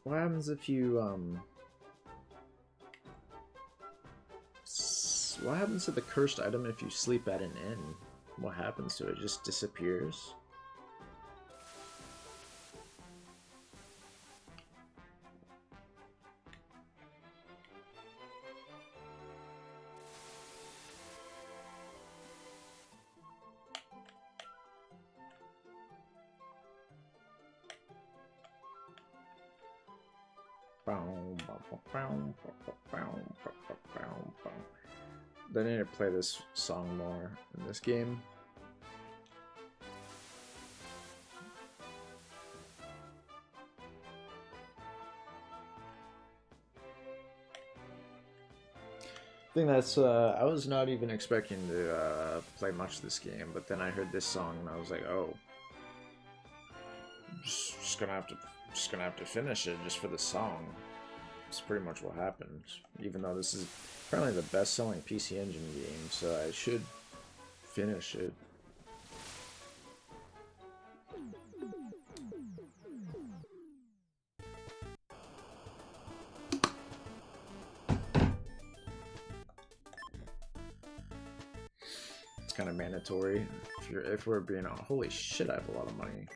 What happens if you What happens to the cursed item if you sleep at an inn? What happens to it? It just disappears? They need to play this song more in this game. I think that's, I was not even expecting to play much of this game, but then I heard this song and I was like, oh, just gonna have to finish it just for the song. It's pretty much what happened, even though this is apparently the best-selling PC Engine game, so I should finish it. It's kind of mandatory. If we're being holy shit, I have a lot of money.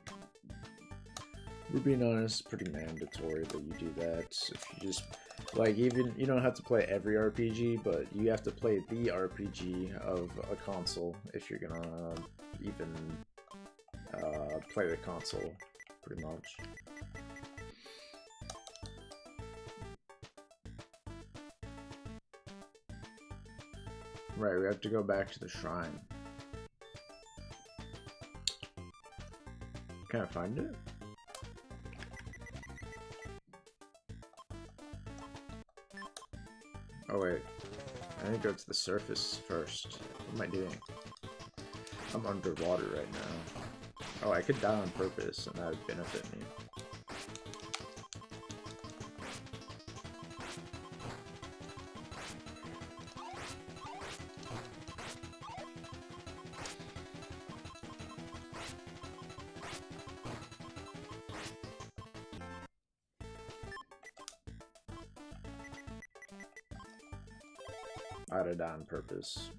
We're being honest, it's pretty mandatory that you do that. If you just, like, even, you don't have to play every RPG, but you have to play the RPG of a console if you're gonna even play the console, pretty much. Right, we have to go back to the shrine. Can I find it? Oh wait, I need to go to the surface first. What am I doing? I'm underwater right now. Oh, I could die on purpose and that would benefit me. I had to die on purpose.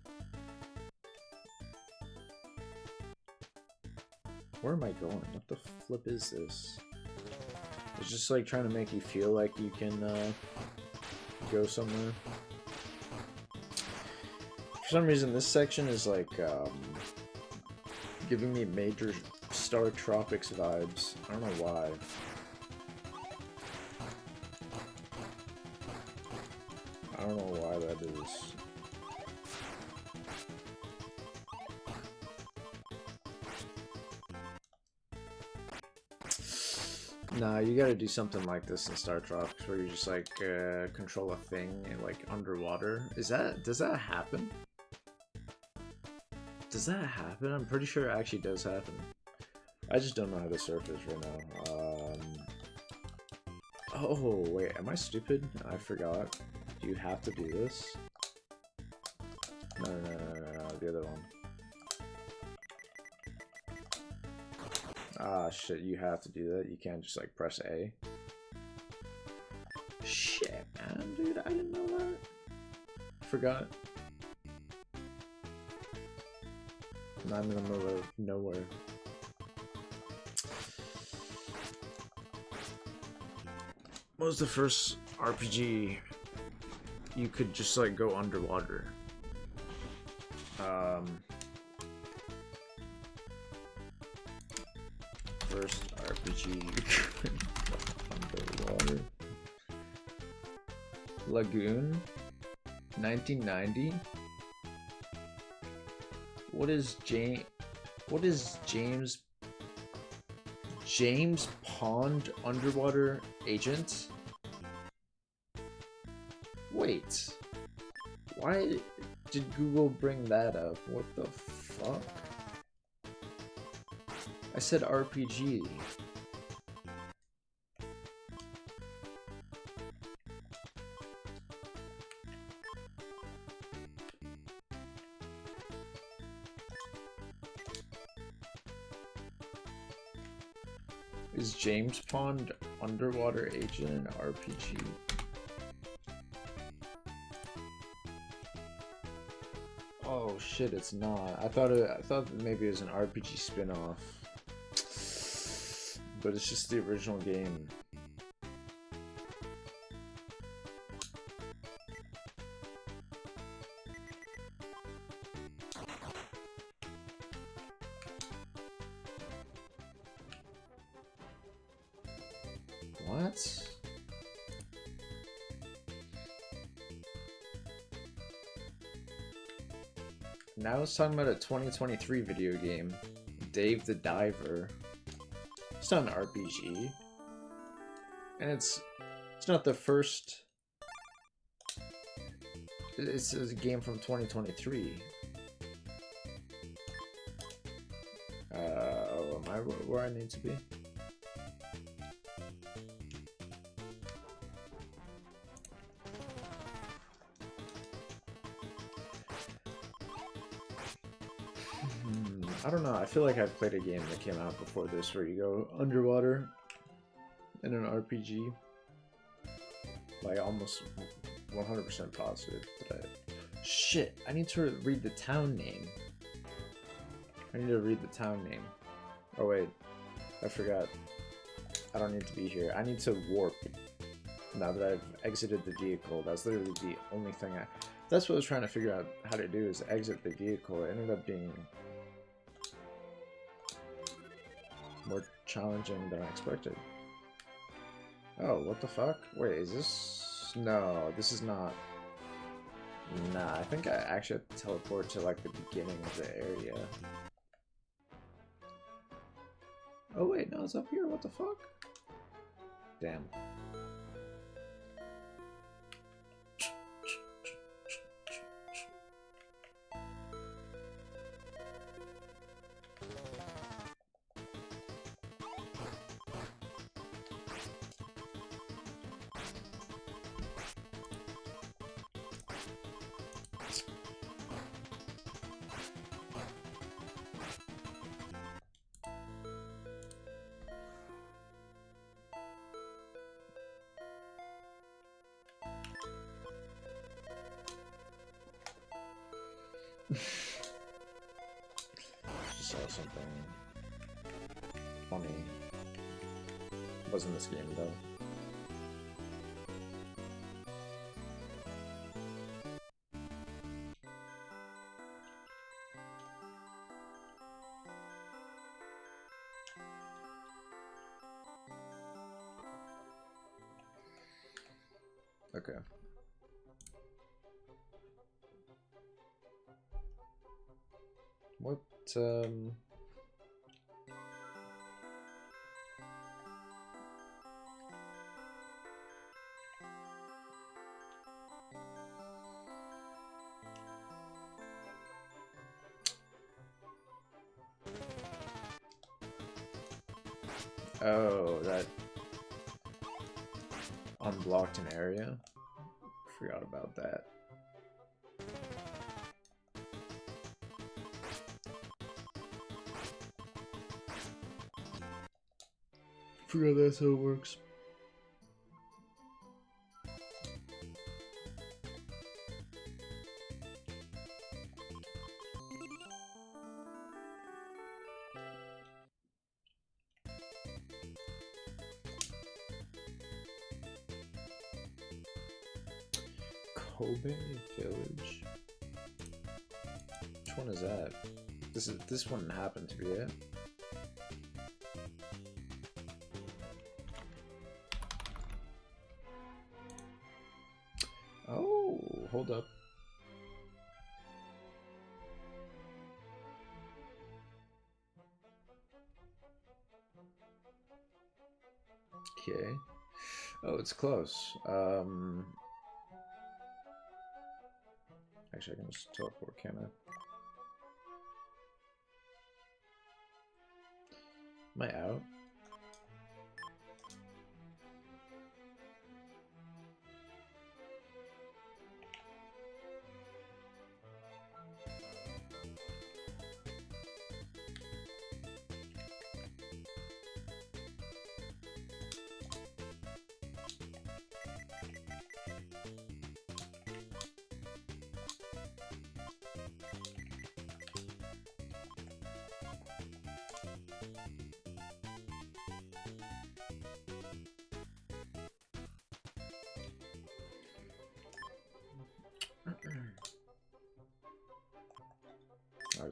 Where am I going? What the flip is this? It's just like trying to make you feel like you can go somewhere. For some reason, this section is like giving me major Star Tropics vibes. I don't know why. I don't know why that is. Nah, you gotta do something like this in Star Tropics where you just like control a thing like underwater. Does that happen? Does that happen? I'm pretty sure it actually does happen. I just don't know how to surface right now. Oh wait, am I stupid? I forgot. Do you have to do this? No, the other one. Ah, shit, you have to do that. You can't just, like, press A. Shit, man, dude, I didn't know that. Forgot. I'm in the middle of nowhere. What was the first RPG you could just, like, go underwater? First RPG underwater. Lagoon? 1990? What is James Pond Underwater Agent? Wait. Why did Google bring that up? What the fuck? I said RPG. Is James Pond Underwater Agent an RPG? Oh shit, it's not. I thought maybe it was an RPG spin-off. But it's just the original game. What? Now it's talking about a 2023 video game, Dave the Diver. It's not an RPG, and it's not the first. It's a game from 2023. Am I where I need to be? I don't know, I feel like I've played a game that came out before this where you go underwater in an RPG. Like, almost 100% positive that I... Shit, I need to read the town name. I need to read the town name. Oh wait, I forgot. I don't need to be here. I need to warp. Now that I've exited the vehicle, that's literally the only thing I... That's what I was trying to figure out how to do, is exit the vehicle. It ended up being more challenging than I expected. Oh, what the fuck? Wait, is this... No, this is not... Nah, I think I actually have to teleport to, like, the beginning of the area. Oh wait, no, it's up here, what the fuck? Damn. Just saw something funny. Wasn't this game though. Okay. What, Oh, that unblocked an area? Forgot about that. Forgot that's how it works. Kobe Village? Which one is that? This one happened to be it. Oh, hold up. Okay. Oh, it's close. Actually, I can just teleport, can't I? Am I out?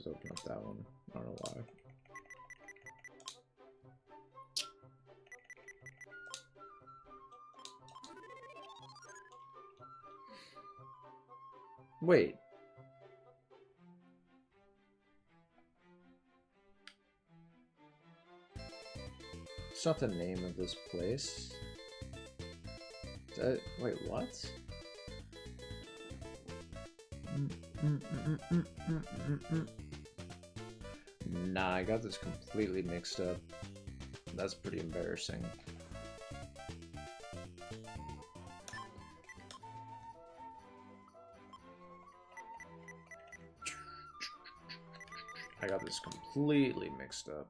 always open up that one. I don't know why. Wait. It's not the name of this place. Wait, what? Nah, I got this completely mixed up. That's pretty embarrassing. I got this completely mixed up.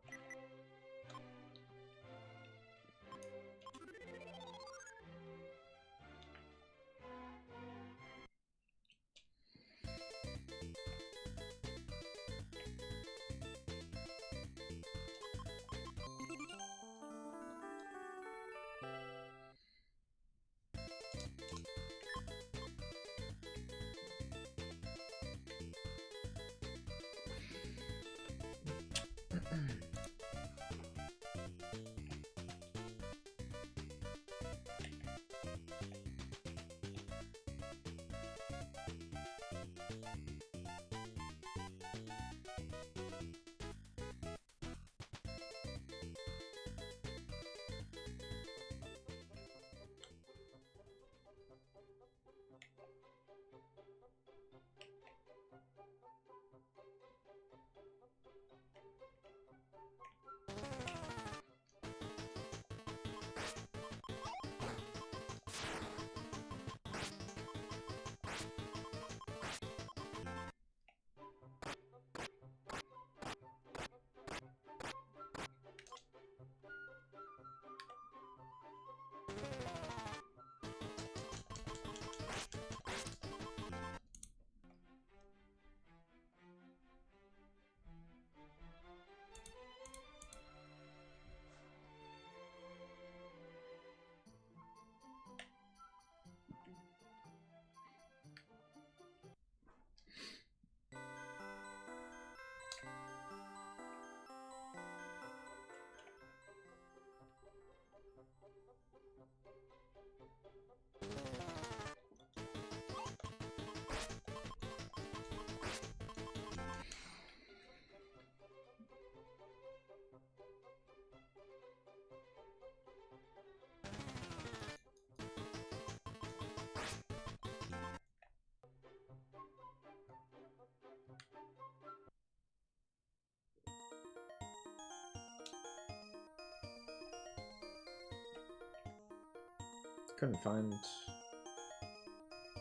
Couldn't find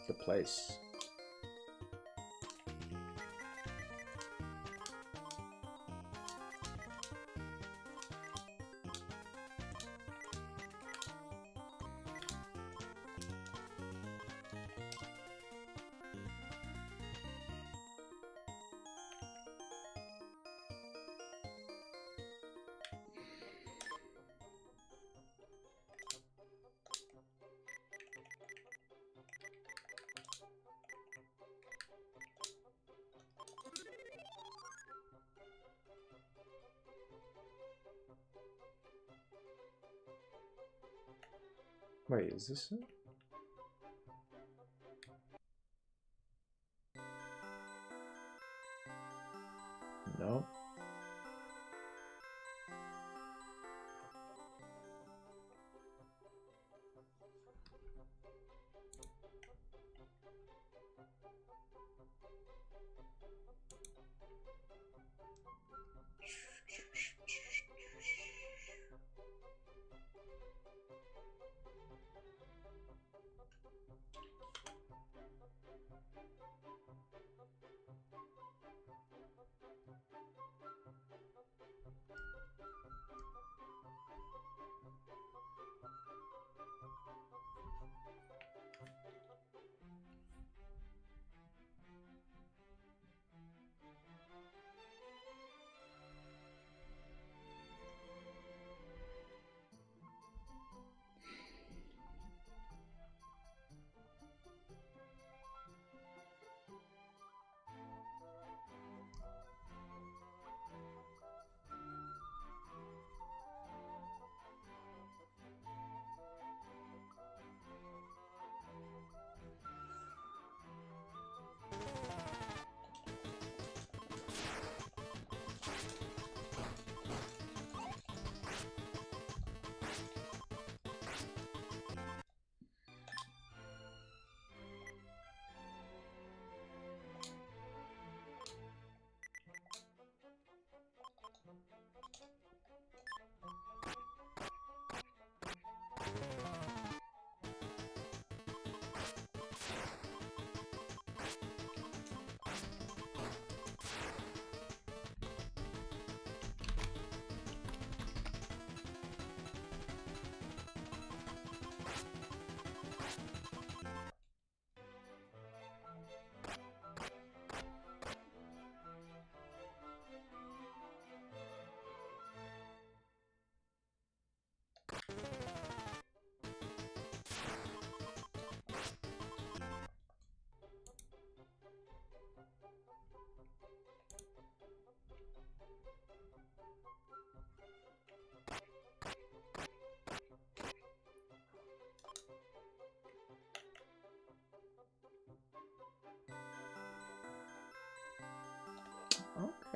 the place. Wait, is this it? No.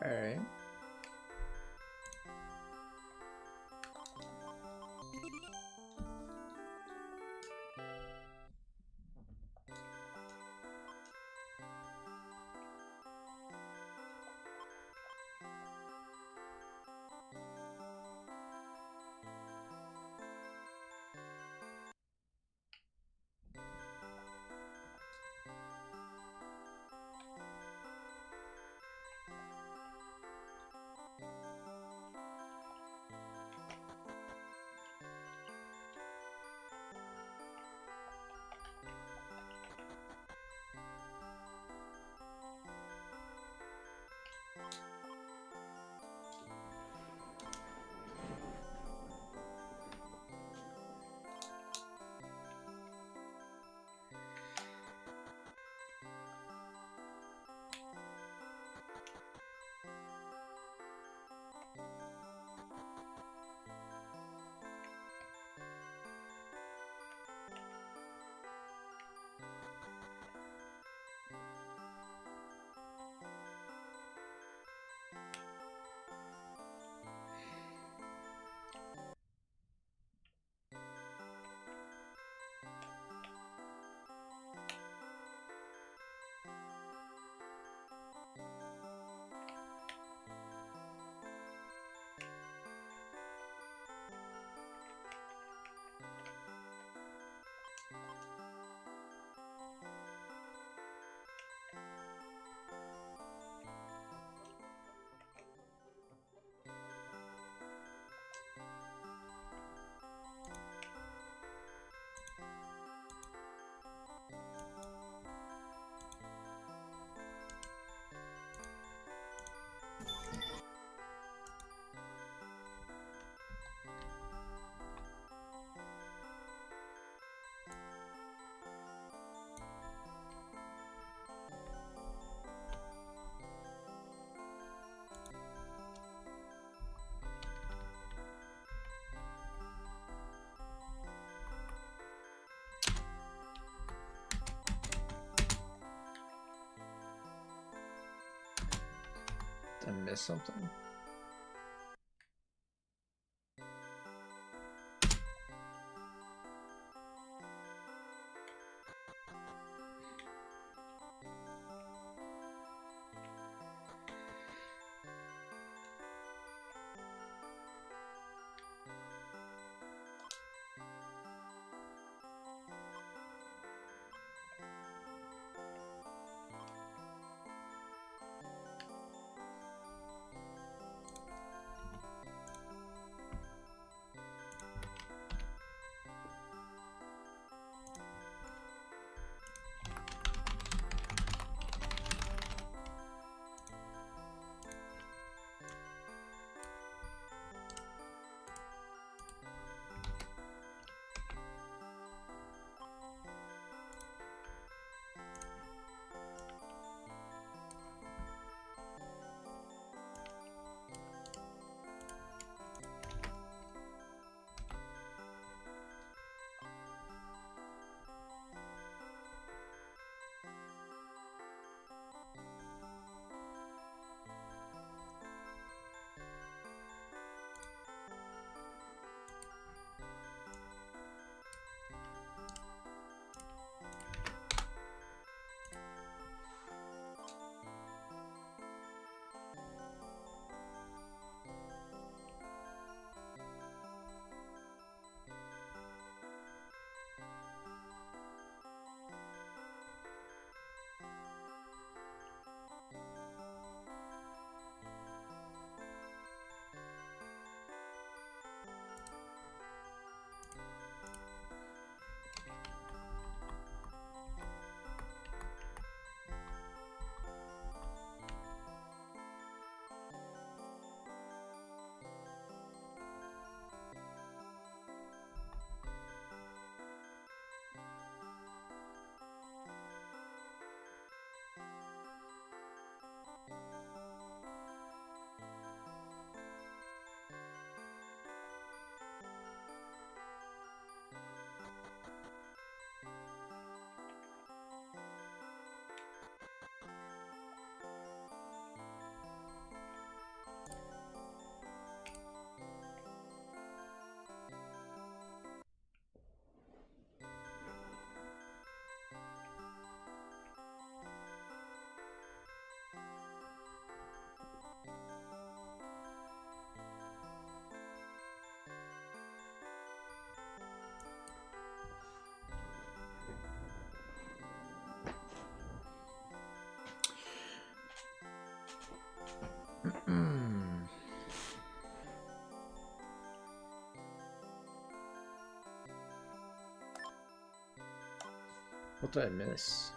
Alright. Did I miss something? What did I miss?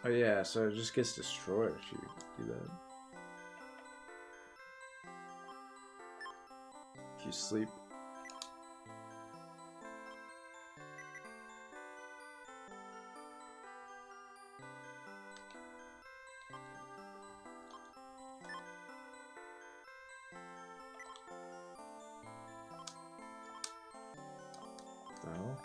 Oh yeah, so it just gets destroyed if you do that. If you sleep. No.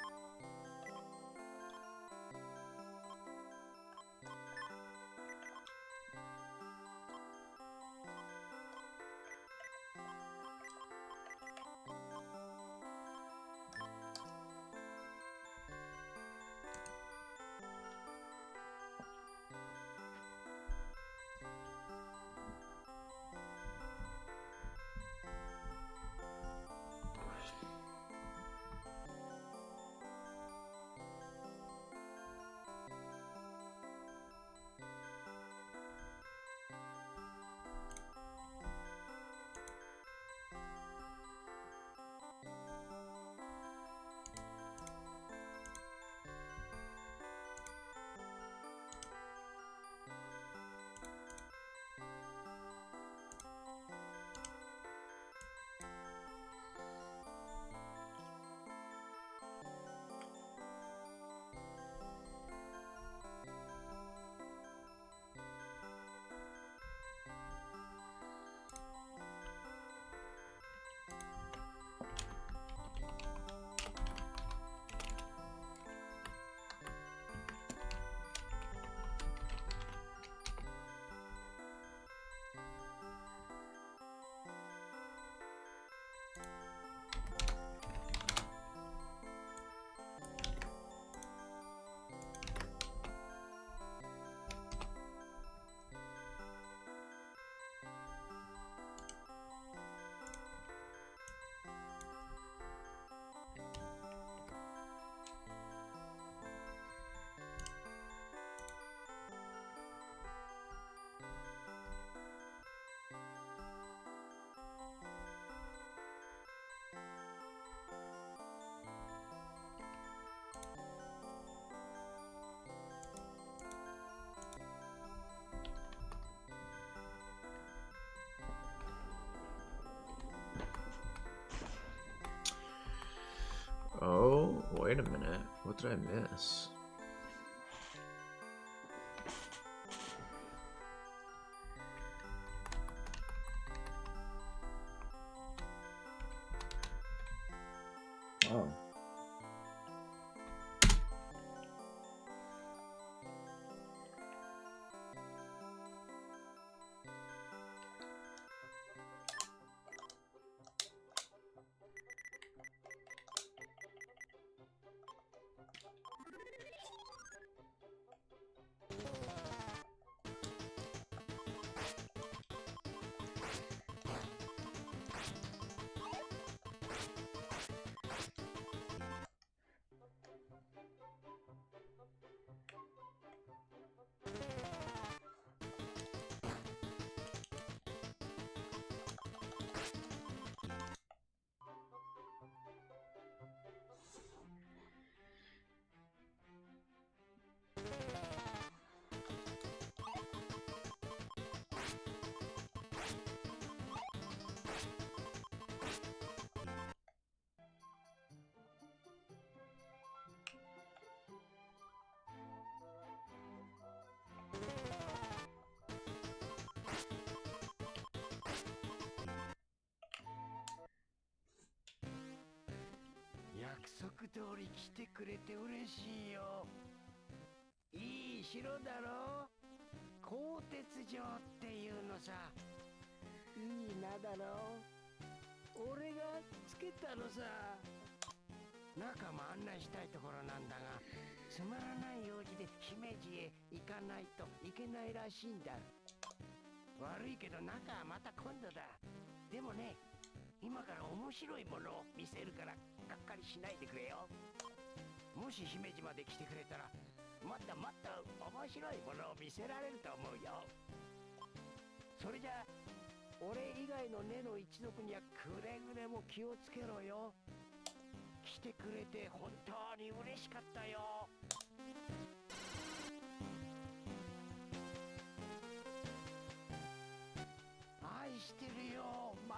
Oh, wait a minute. What did I miss? Oh.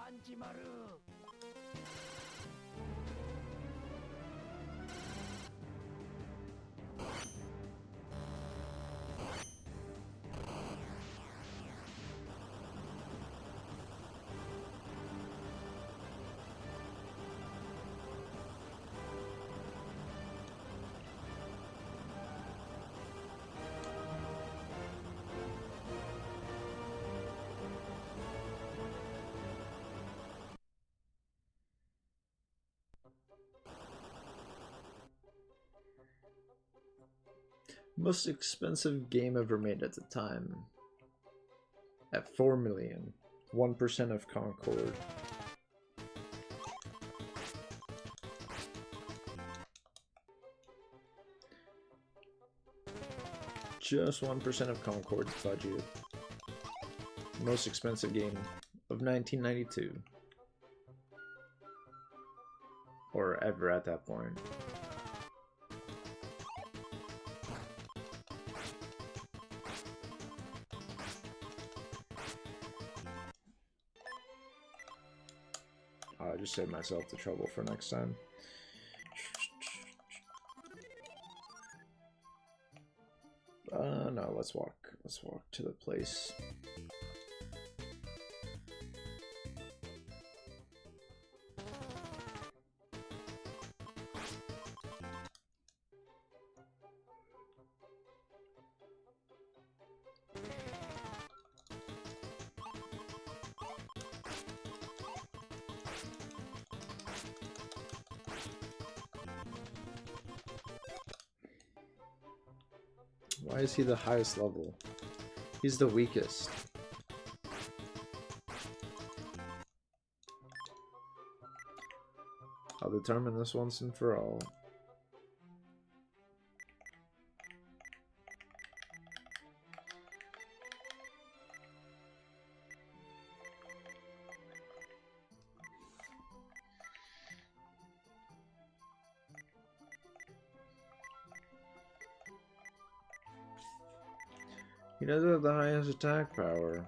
Manji Maru. Most expensive game ever made at the time. At 4 million. 1% of Concord. Just 1% of Concord's budget. Most expensive game of 1992. Or ever at that point. I just saved myself the trouble for next time. No, let's walk to the place. Why is he the highest level? He's the weakest. I'll determine this once and for all. He does have the highest attack power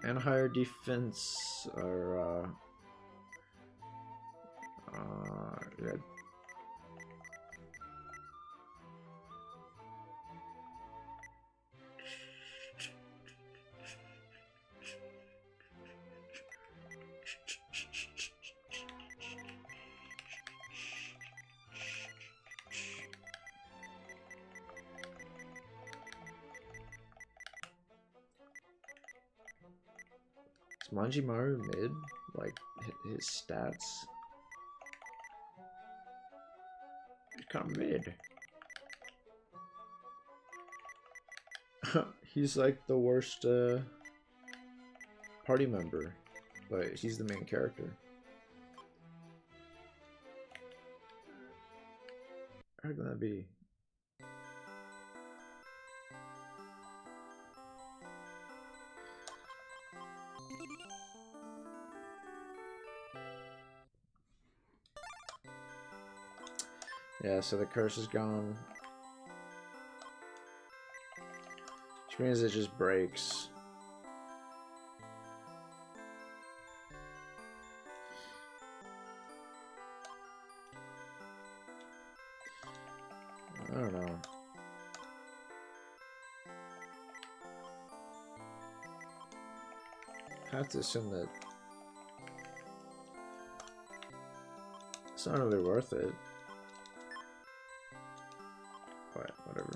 and higher defense, or yeah. Manji Maru mid? Like, his stats? He's kind of mid. He's like the worst party member, but he's the main character. How can that be? Yeah, so the curse is gone. Which means it just breaks. I don't know. I have to assume that it's not really worth it. But whatever.